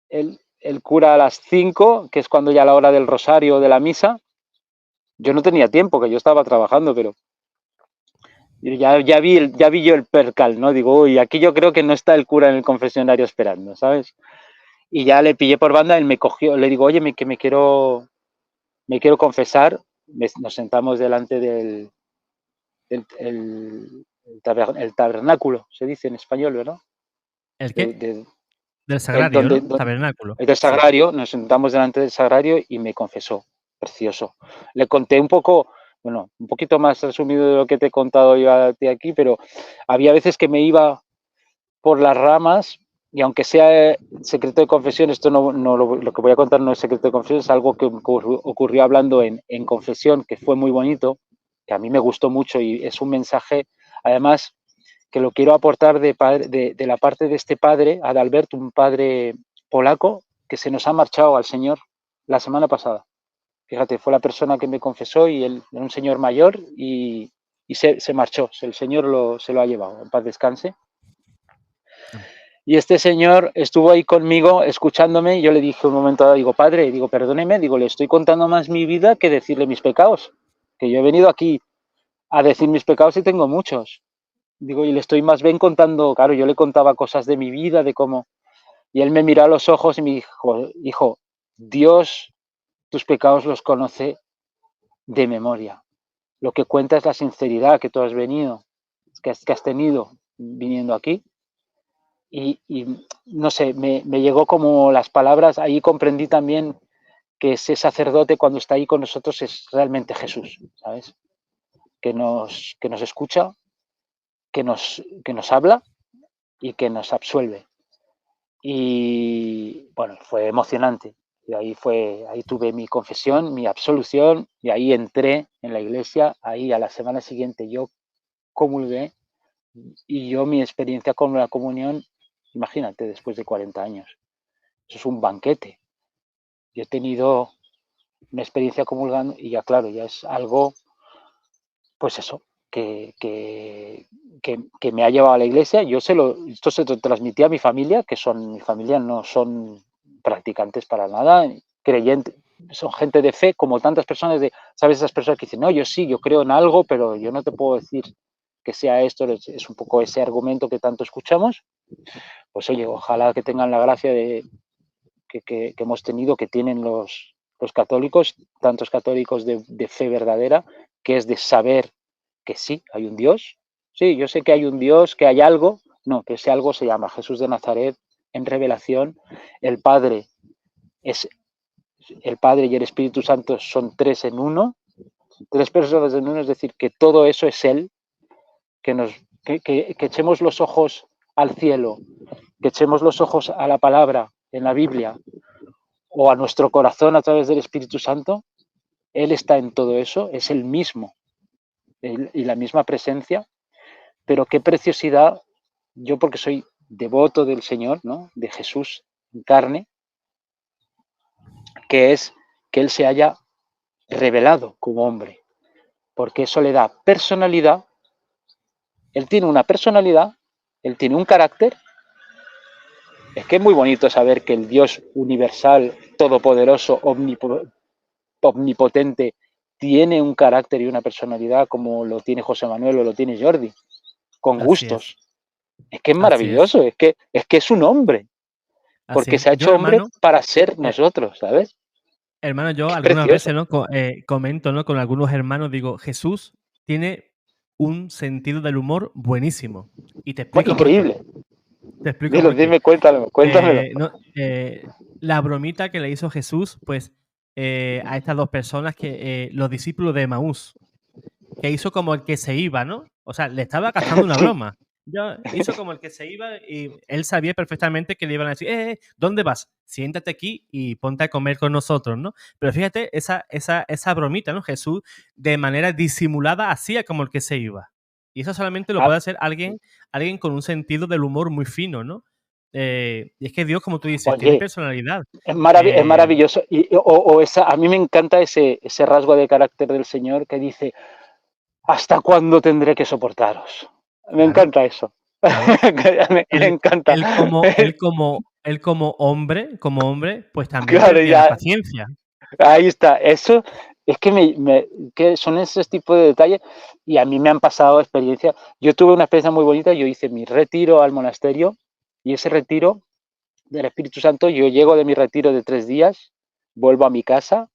el cura a las 5, que es cuando ya la hora del rosario o de la misa. Yo no tenía tiempo, que yo estaba trabajando, pero ya vi yo el percal, ¿no? Digo, uy, aquí yo creo que no está el cura en el confesionario esperando, ¿sabes? Y ya le pillé por banda, él me cogió, le digo, oye, que me quiero confesar. Nos sentamos delante el tabernáculo, se dice en español, ¿verdad? ¿El De, qué? de, Del el, sagrario, donde, ¿no? donde, Tabernáculo. el del Sí. sagrario, nos sentamos delante del sagrario y me confesó. Precioso. Le conté un poco, bueno, un poquito más resumido de lo que te he contado yo a ti aquí, pero había veces que me iba por las ramas y aunque sea secreto de confesión, esto no lo que voy a contar no es secreto de confesión, es algo que ocurrió hablando en confesión, que fue muy bonito, que a mí me gustó mucho y es un mensaje, además, que lo quiero aportar de la parte de este padre, Adalbert, un padre polaco, que se nos ha marchado al Señor la semana pasada. Fíjate, fue la persona que me confesó y él era un señor mayor y se marchó. El Señor se lo ha llevado. En paz descanse. Y este señor estuvo ahí conmigo escuchándome y yo le dije un momento dado, digo, padre, digo, perdóneme, digo, le estoy contando más mi vida que decirle mis pecados. Que yo he venido aquí a decir mis pecados y tengo muchos. Digo, y le estoy más bien contando, claro, yo le contaba cosas de mi vida, de cómo... Y él me miró a los ojos y me dijo, hijo, Dios tus pecados los conoce de memoria. Lo que cuenta es la sinceridad que tú has venido, que has tenido viniendo aquí. Y no sé, me llegó como las palabras, ahí comprendí también que ese sacerdote cuando está ahí con nosotros es realmente Jesús, ¿sabes? Que nos escucha, que nos habla y que nos absuelve. Y bueno, fue emocionante. Y ahí tuve mi confesión, mi absolución, y ahí entré en la iglesia. Ahí a la semana siguiente yo comulgué y yo mi experiencia con la comunión, imagínate, después de 40 años. Eso es un banquete. Yo he tenido una experiencia comulgando y ya claro, ya es algo, pues eso, que me ha llevado a la iglesia. Esto se lo transmití a mi familia, mi familia no son practicantes para nada, creyentes, son gente de fe, como tantas personas ¿sabes? Esas personas que dicen, no, yo sí, yo creo en algo, pero yo no te puedo decir que sea esto, es un poco ese argumento que tanto escuchamos. Pues oye, ojalá que tengan la gracia que hemos tenido, que tienen los católicos, tantos católicos de fe verdadera, que es de saber que sí, hay un Dios. Sí, yo sé que hay un Dios, que hay algo. No, que ese algo se llama Jesús de Nazaret en revelación. El Padre es el Padre y el Espíritu Santo son tres en uno, tres personas en uno, es decir, que todo eso es Él, que echemos los ojos al cielo, que echemos los ojos a la palabra en la Biblia o a nuestro corazón a través del Espíritu Santo. Él está en todo eso, es el mismo y la misma presencia, pero qué preciosidad, yo porque soy devoto del Señor, ¿no? De Jesús en carne, que es que Él se haya revelado como hombre, porque eso le da personalidad. Él tiene una personalidad, Él tiene un carácter. Es que es muy bonito saber que el Dios universal, todopoderoso, omnipotente, tiene un carácter y una personalidad como lo tiene José Manuel o lo tiene Jordi, con Así gustos. es, Es que es así es, maravilloso, es que es un hombre, así porque es. se ha Yo, hecho hombre hermano, para ser eh, nosotros, ¿sabes? hermano, Es yo que es algunas precioso. veces, ¿no? Comento, ¿no? Con algunos hermanos, digo, Jesús tiene un sentido del humor buenísimo. Y te Bueno, explico por qué. increíble. Te explico Dilo, por qué. dime, cuéntamelo, cuéntamelo. No, la bromita que le hizo Jesús, pues, a estas dos personas que los discípulos de Maús, que hizo como el que se iba, ¿no? O sea, le estaba gastando una Sí. broma. Hizo como el que se iba y él sabía perfectamente que le iban a decir, ¿dónde vas? Siéntate aquí y ponte a comer con nosotros, ¿no? Pero fíjate, esa bromita, ¿no? Jesús, de manera disimulada, hacía como el que se iba. Y eso solamente lo Ah, puede hacer alguien con un sentido del humor muy fino, ¿no? Y es que Dios, como tú dices, tiene oye, personalidad. es Eh, maravilloso. A mí me encanta ese rasgo de carácter del Señor que dice, ¿hasta cuándo tendré que soportaros? Me claro, encanta eso. claro. Me Él, encanta. él como hombre, pues también Claro, perdía la ya, paciencia. ahí está. Eso es que, que son esos tipos de detalles y a mí me han pasado experiencias. Yo tuve una experiencia muy bonita. Yo hice mi retiro al monasterio y ese retiro del Espíritu Santo, yo llego de mi retiro de 3 días, vuelvo a mi casa,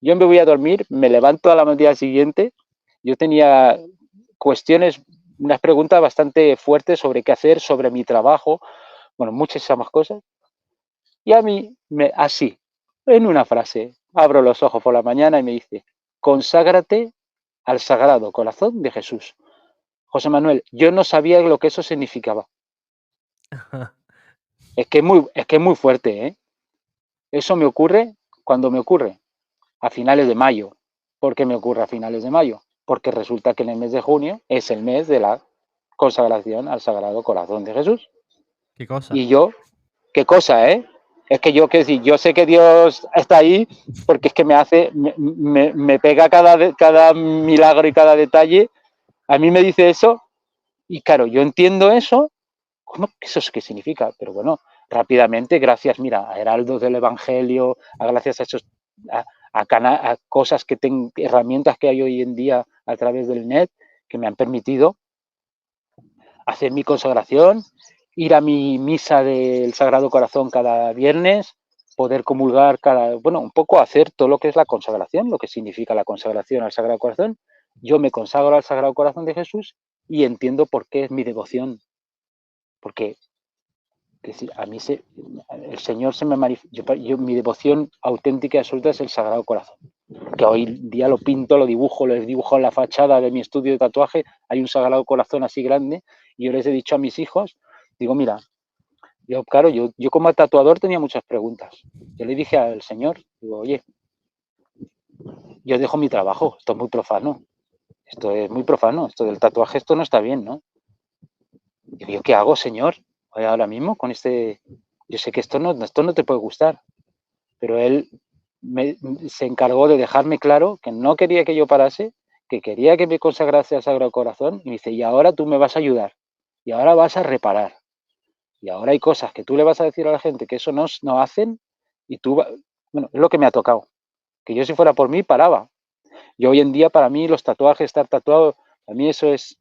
yo me voy a dormir, me levanto a la día siguiente. Yo tenía cuestiones, unas preguntas bastante fuertes sobre qué hacer, sobre mi trabajo, bueno, muchas más cosas. Y a mí, así, en una frase, abro los ojos por la mañana y me dice, conságrate al Sagrado Corazón de Jesús. José Manuel, yo no sabía lo que eso significaba. Es que es muy fuerte, ¿eh? Eso me ocurre cuando me ocurre a finales de mayo. ¿Por qué me ocurre a finales de mayo? Porque resulta que en el mes de junio es el mes de la consagración al Sagrado Corazón de Jesús. Qué cosa. Y yo, qué cosa, ¿eh? Es que yo, que decir, yo sé que Dios está ahí porque es que me pega cada milagro y cada detalle. A mí me dice eso y claro, yo entiendo eso. ¿Cómo que eso es qué significa? Pero bueno, rápidamente, gracias, mira, a heraldos del Evangelio, gracias a esos, a cosas herramientas que hay hoy en día a través del net que me han permitido hacer mi consagración, ir a mi misa del Sagrado Corazón cada viernes, poder comulgar bueno, un poco hacer todo lo que es la consagración, lo que significa la consagración al Sagrado Corazón. Yo me consagro al Sagrado Corazón de Jesús y entiendo por qué es mi devoción, porque a mí el Señor se me manifiesta, mi devoción auténtica y absoluta es el Sagrado Corazón, que hoy día lo pinto, lo dibujo en la fachada de mi estudio de tatuaje, hay un Sagrado Corazón así grande, y yo les he dicho a mis hijos, digo, mira, claro, yo como tatuador tenía muchas preguntas. Yo le dije al Señor, digo, oye, yo dejo mi trabajo, esto es muy profano, esto es muy profano, esto del tatuaje, esto no está bien, ¿no? Digo, ¿yo qué hago, Señor? Ahora mismo con yo sé que esto no te puede gustar, pero él se encargó de dejarme claro que no quería que yo parase, que quería que me consagrase al Sagrado Corazón, y me dice, y ahora tú me vas a ayudar, y ahora vas a reparar, y ahora hay cosas que tú le vas a decir a la gente que eso no hacen, y bueno, es lo que me ha tocado, que yo si fuera por mí paraba. Yo hoy en día, para mí, los tatuajes, estar tatuado, a mí eso es,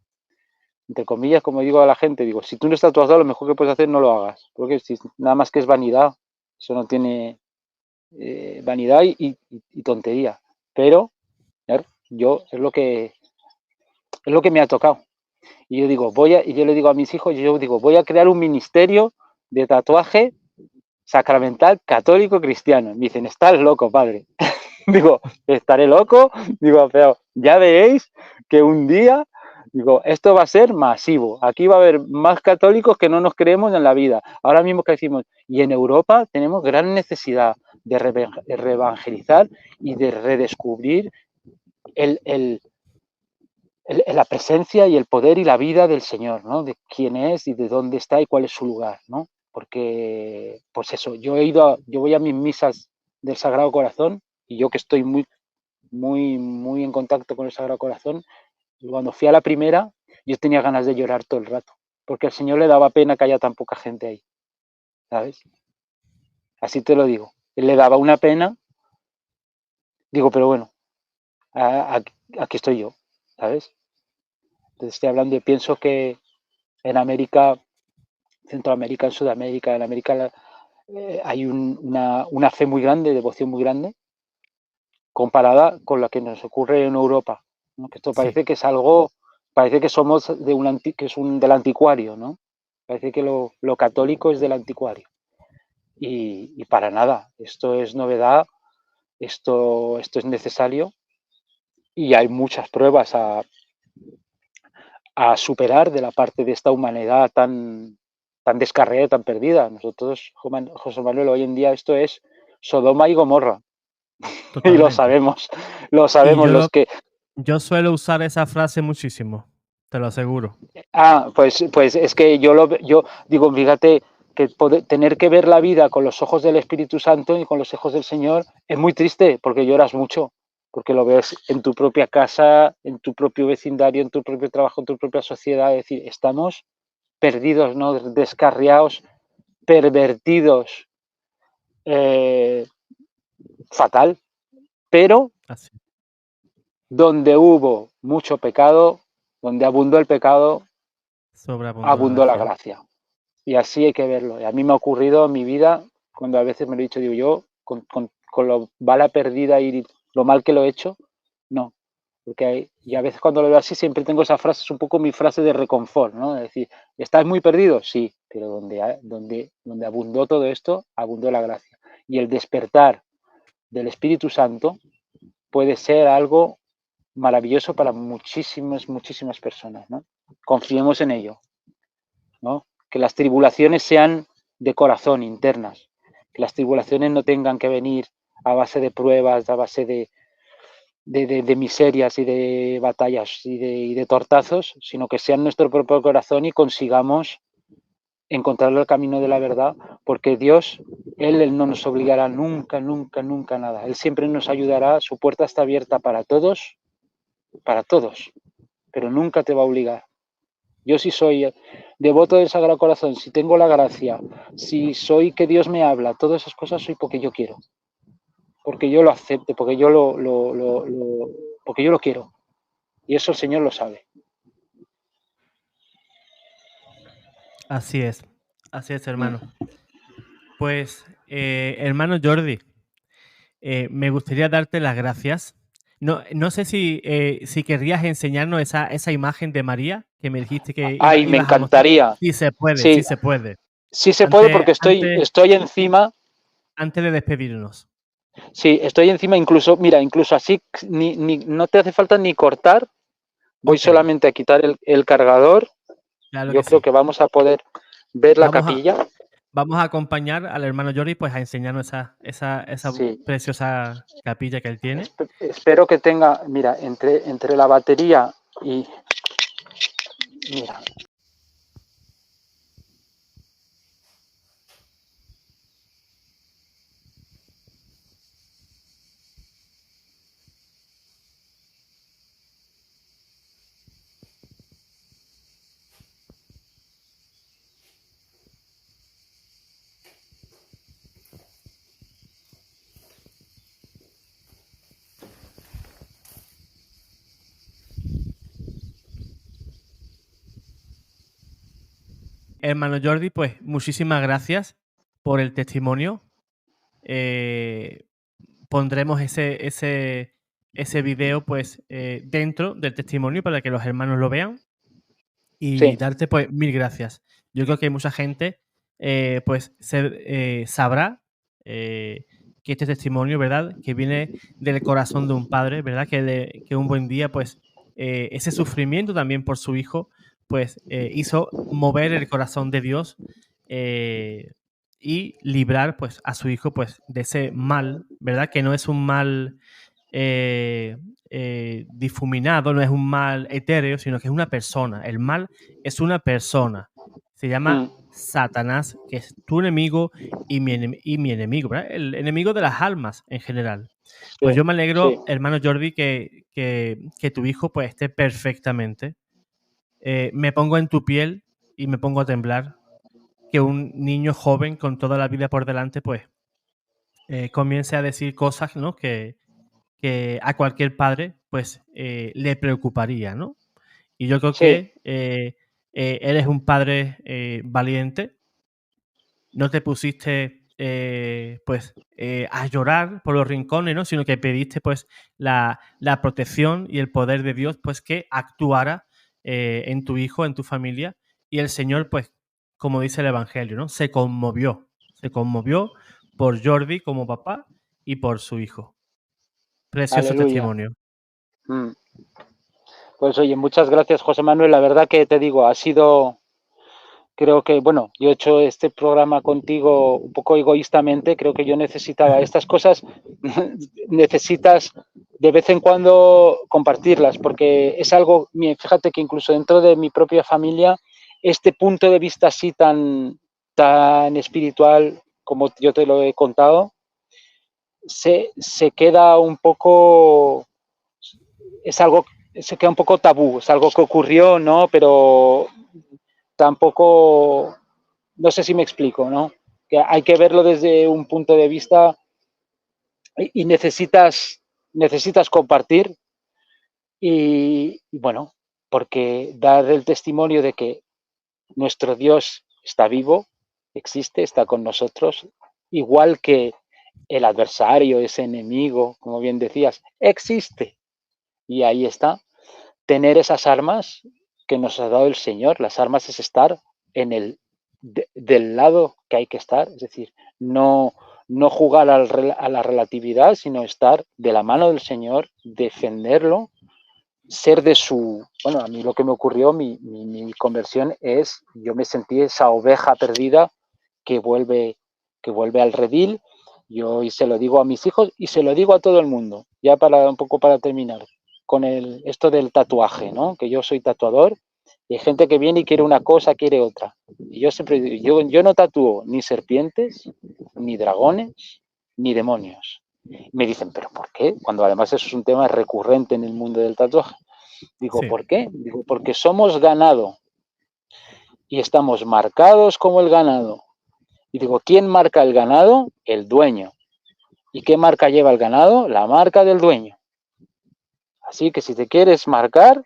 entre comillas, como digo a la gente, digo, si tú no estás tatuado, lo mejor que puedes hacer no lo hagas, porque si nada más que es vanidad, eso no tiene vanidad y tontería. Pero yo es lo que me ha tocado. Y yo digo, y yo le digo a mis hijos, yo digo, voy a crear un ministerio de tatuaje sacramental católico cristiano. Me dicen, estás loco, padre. Digo, estaré loco. Digo, pero ya veréis que un día, digo, esto va a ser masivo. Aquí va a haber más católicos que no nos creemos en la vida. Ahora mismo que decimos, y en Europa tenemos gran necesidad de reevangelizar y de redescubrir la presencia y el poder y la vida del Señor, ¿no? De quién es y de dónde está y cuál es su lugar, ¿no? Porque, pues eso, yo voy a mis misas del Sagrado Corazón y yo que estoy muy, muy, muy en contacto con el Sagrado Corazón, y cuando fui a la primera, yo tenía ganas de llorar todo el rato, porque al Señor le daba pena que haya tan poca gente ahí, ¿sabes? Así te lo digo. Él le daba una pena, digo, pero bueno, aquí estoy yo, ¿sabes? Entonces estoy hablando y pienso que en América, Centroamérica, en Sudamérica, en América hay una fe muy grande, devoción muy grande, comparada con la que nos ocurre en Europa, ¿no? Que esto Sí, parece que es algo, parece que somos del anticuario, ¿no? Parece que lo católico es del anticuario. Y para nada, esto es novedad, esto es necesario y hay muchas pruebas a superar de la parte de esta humanidad tan descarriada, tan perdida. Nosotros, José Manuel, hoy en día esto es Sodoma y Gomorra. Y totalmente. lo Y sabemos los que... yo suelo usar esa frase muchísimo, te lo aseguro. Pues es que yo digo, fíjate, que tener que ver la vida con los ojos del Espíritu Santo y con los ojos del Señor es muy triste porque lloras mucho, porque lo ves en tu propia casa, en tu propio vecindario, en tu propio trabajo, en tu propia sociedad. Es decir, estamos perdidos, ¿no? Descarriados, pervertidos, eh, fatal. Pero Así, donde hubo mucho pecado, donde abundó el pecado, sobreabundó la abundó la gracia. gracia. Y así hay que verlo. Y a mí me ha ocurrido en mi vida, cuando a veces me lo he dicho, digo yo, con lo bala perdida y lo mal que lo he hecho, no. Porque y a veces cuando lo veo así siempre tengo esa frase, es un poco mi frase de reconfort, ¿no? Es decir, ¿estás muy perdido? Sí, pero donde abundó todo esto, abundó la gracia. Y el despertar del Espíritu Santo puede ser algo maravilloso para muchísimas, muchísimas personas, ¿no? Confiemos en ello, ¿no? Que las tribulaciones sean de corazón, internas, que las tribulaciones no tengan que venir a base de pruebas, a base de miserias y de batallas y de tortazos, sino que sean nuestro propio corazón y consigamos encontrar el camino de la verdad, porque Dios, Él no nos obligará nunca, nunca, nunca a nada. Él siempre nos ayudará, su puerta está abierta para todos, pero nunca te va a obligar. Yo sí soy devoto del Sagrado Corazón, si tengo la gracia, si soy que Dios me habla, todas esas cosas soy porque yo quiero, porque yo lo acepto, porque yo porque yo lo quiero. Y eso el Señor lo sabe. Así es, Mm. hermano. Pues, hermano Jordi, me gustaría darte las gracias. No sé si querrías enseñarnos esa imagen de María que me dijiste que Ay, me ibas a mostrar. encantaría. Sí se puede, sí Sí, se puede. sí se puede Antes, porque antes, estoy encima. antes de despedirnos. Sí, estoy encima, incluso, mira, incluso así, no te hace falta ni cortar. Voy Ok, solamente a quitar el cargador. claro Yo que creo sí. que vamos a poder ver la Vamos a, capilla. vamos a acompañar al hermano Jordi pues a enseñarnos esa Sí, preciosa capilla que él tiene. espero que tenga, mira, entre la batería y, mira, Hermano Jordi, pues muchísimas gracias por el testimonio. Eh, pondremos ese video pues dentro del testimonio para que los hermanos lo vean y sí, darte pues mil gracias. Yo creo que mucha gente pues sabrá que este testimonio, ¿verdad? Que viene del corazón de un padre, ¿verdad? Que un buen día pues ese sufrimiento también por su hijo pues hizo mover el corazón de Dios eh, y librar pues a su hijo pues de ese mal, ¿verdad? Que no es un mal eh, difuminado, no es un mal etéreo, sino que es una persona. El mal es una persona. Se llama mm, Satanás, que es tu enemigo y mi enemigo, ¿verdad? El enemigo de las almas en general. Pues sí, yo me sí, alegro, hermano Jordi, que tu hijo pues esté perfectamente. Me pongo en tu piel y me pongo a temblar que un niño joven con toda la vida por delante pues comience a decir cosas, ¿no? Que a cualquier padre pues le preocuparía, ¿no? Y yo creo Sí, que eres un padre valiente, no te pusiste a llorar por los rincones, ¿no? Sino que pediste pues la protección y el poder de Dios pues que actuara en tu hijo, en tu familia, y el Señor pues, como dice el Evangelio, ¿no? Se conmovió por Jordi como papá y por su hijo. Precioso aleluya. testimonio. Mm. Pues oye, muchas gracias, José Manuel. La verdad que te digo, ha sido, creo que, bueno, yo he hecho este programa contigo un poco egoístamente, creo que yo necesitaba estas cosas, necesitas de vez en cuando compartirlas, porque es algo, fíjate que incluso dentro de mi propia familia, este punto de vista así tan espiritual como yo te lo he contado, se queda un poco, es algo, se queda un poco tabú, es algo que ocurrió, ¿no? Pero tampoco, no sé si me explico, ¿no? Que hay que verlo desde un punto de vista y necesitas compartir y bueno, porque dar el testimonio de que nuestro Dios está vivo, existe, está con nosotros, igual que el adversario, ese enemigo, como bien decías, existe y ahí está. Tener esas armas que nos ha dado el Señor, las armas es estar en del lado que hay que estar, es decir, no jugar a la relatividad, sino estar de la mano del Señor, defenderlo, ser de su, bueno, a mí lo que me ocurrió, mi conversión es, yo me sentí esa oveja perdida que vuelve, que vuelve al redil, yo y se lo digo a mis hijos y se lo digo a todo el mundo, ya para un poco para terminar, con esto del tatuaje, ¿no? Que yo soy tatuador y hay gente que viene y quiere una cosa, quiere otra. Y yo siempre digo, yo no tatúo ni serpientes, ni dragones, ni demonios. Me dicen, ¿pero por qué? Cuando además eso es un tema recurrente en el mundo del tatuaje. Digo, Sí, ¿por qué? Digo, porque somos ganado y estamos marcados como el ganado. Y digo, ¿quién marca el ganado? El dueño. ¿Y qué marca lleva el ganado? La marca del dueño. Así que si te quieres marcar,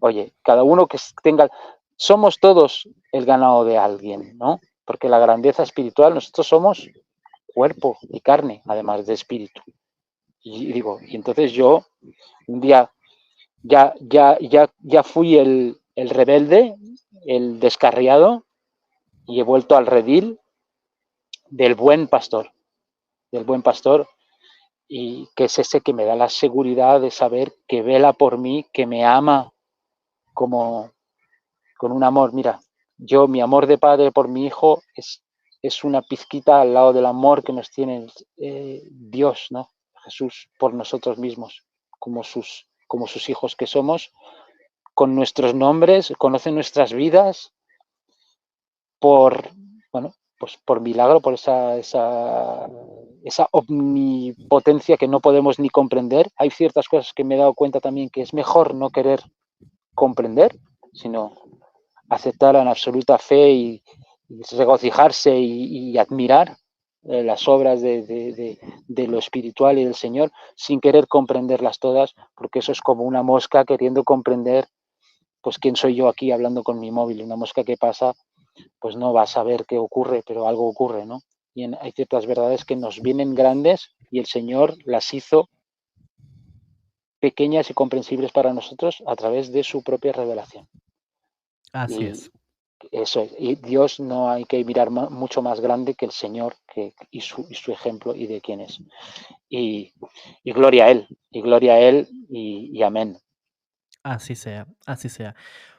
oye, cada uno que tenga, somos todos el ganado de alguien, ¿no? Porque la grandeza espiritual, nosotros somos cuerpo y carne, además de espíritu. Y digo, y entonces yo un día ya fui el rebelde, el descarriado, y he vuelto al redil del del buen pastor, y que es ese que me da la seguridad de saber que vela por mí, que me ama como con un amor. Mira, yo, mi amor de padre por mi hijo es una pizquita al lado del amor que nos tiene Dios, ¿no? Jesús por nosotros mismos, como sus hijos que somos, con nuestros nombres, conoce nuestras vidas por, bueno, pues por milagro, por esa omnipotencia que no podemos ni comprender. Hay ciertas cosas que me he dado cuenta también que es mejor no querer comprender, sino aceptar en absoluta fe y regocijarse y admirar las obras de lo espiritual y del Señor sin querer comprenderlas todas, porque eso es como una mosca queriendo comprender, pues quién soy yo aquí hablando con mi móvil, una mosca que pasa, pues no va a saber qué ocurre, pero algo ocurre, ¿no? Y hay ciertas verdades que nos vienen grandes y el Señor las hizo pequeñas y comprensibles para nosotros a través de su propia revelación. así Y es. eso es. Y Dios no hay que mirar mucho más grande que el Señor y su ejemplo y de quién es. Y, y gloria a Él, y gloria a Él, y amén. Así sea, así sea.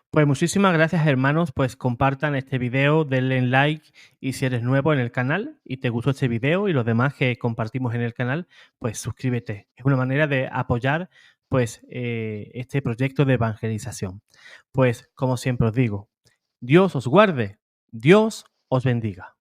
Pues muchísimas gracias, hermanos. Pues compartan este video, denle like y si eres nuevo en el canal y te gustó este video y los demás que compartimos en el canal, pues suscríbete. Es una manera de apoyar pues este proyecto de evangelización. Pues como siempre os digo, Dios os guarde, Dios os bendiga.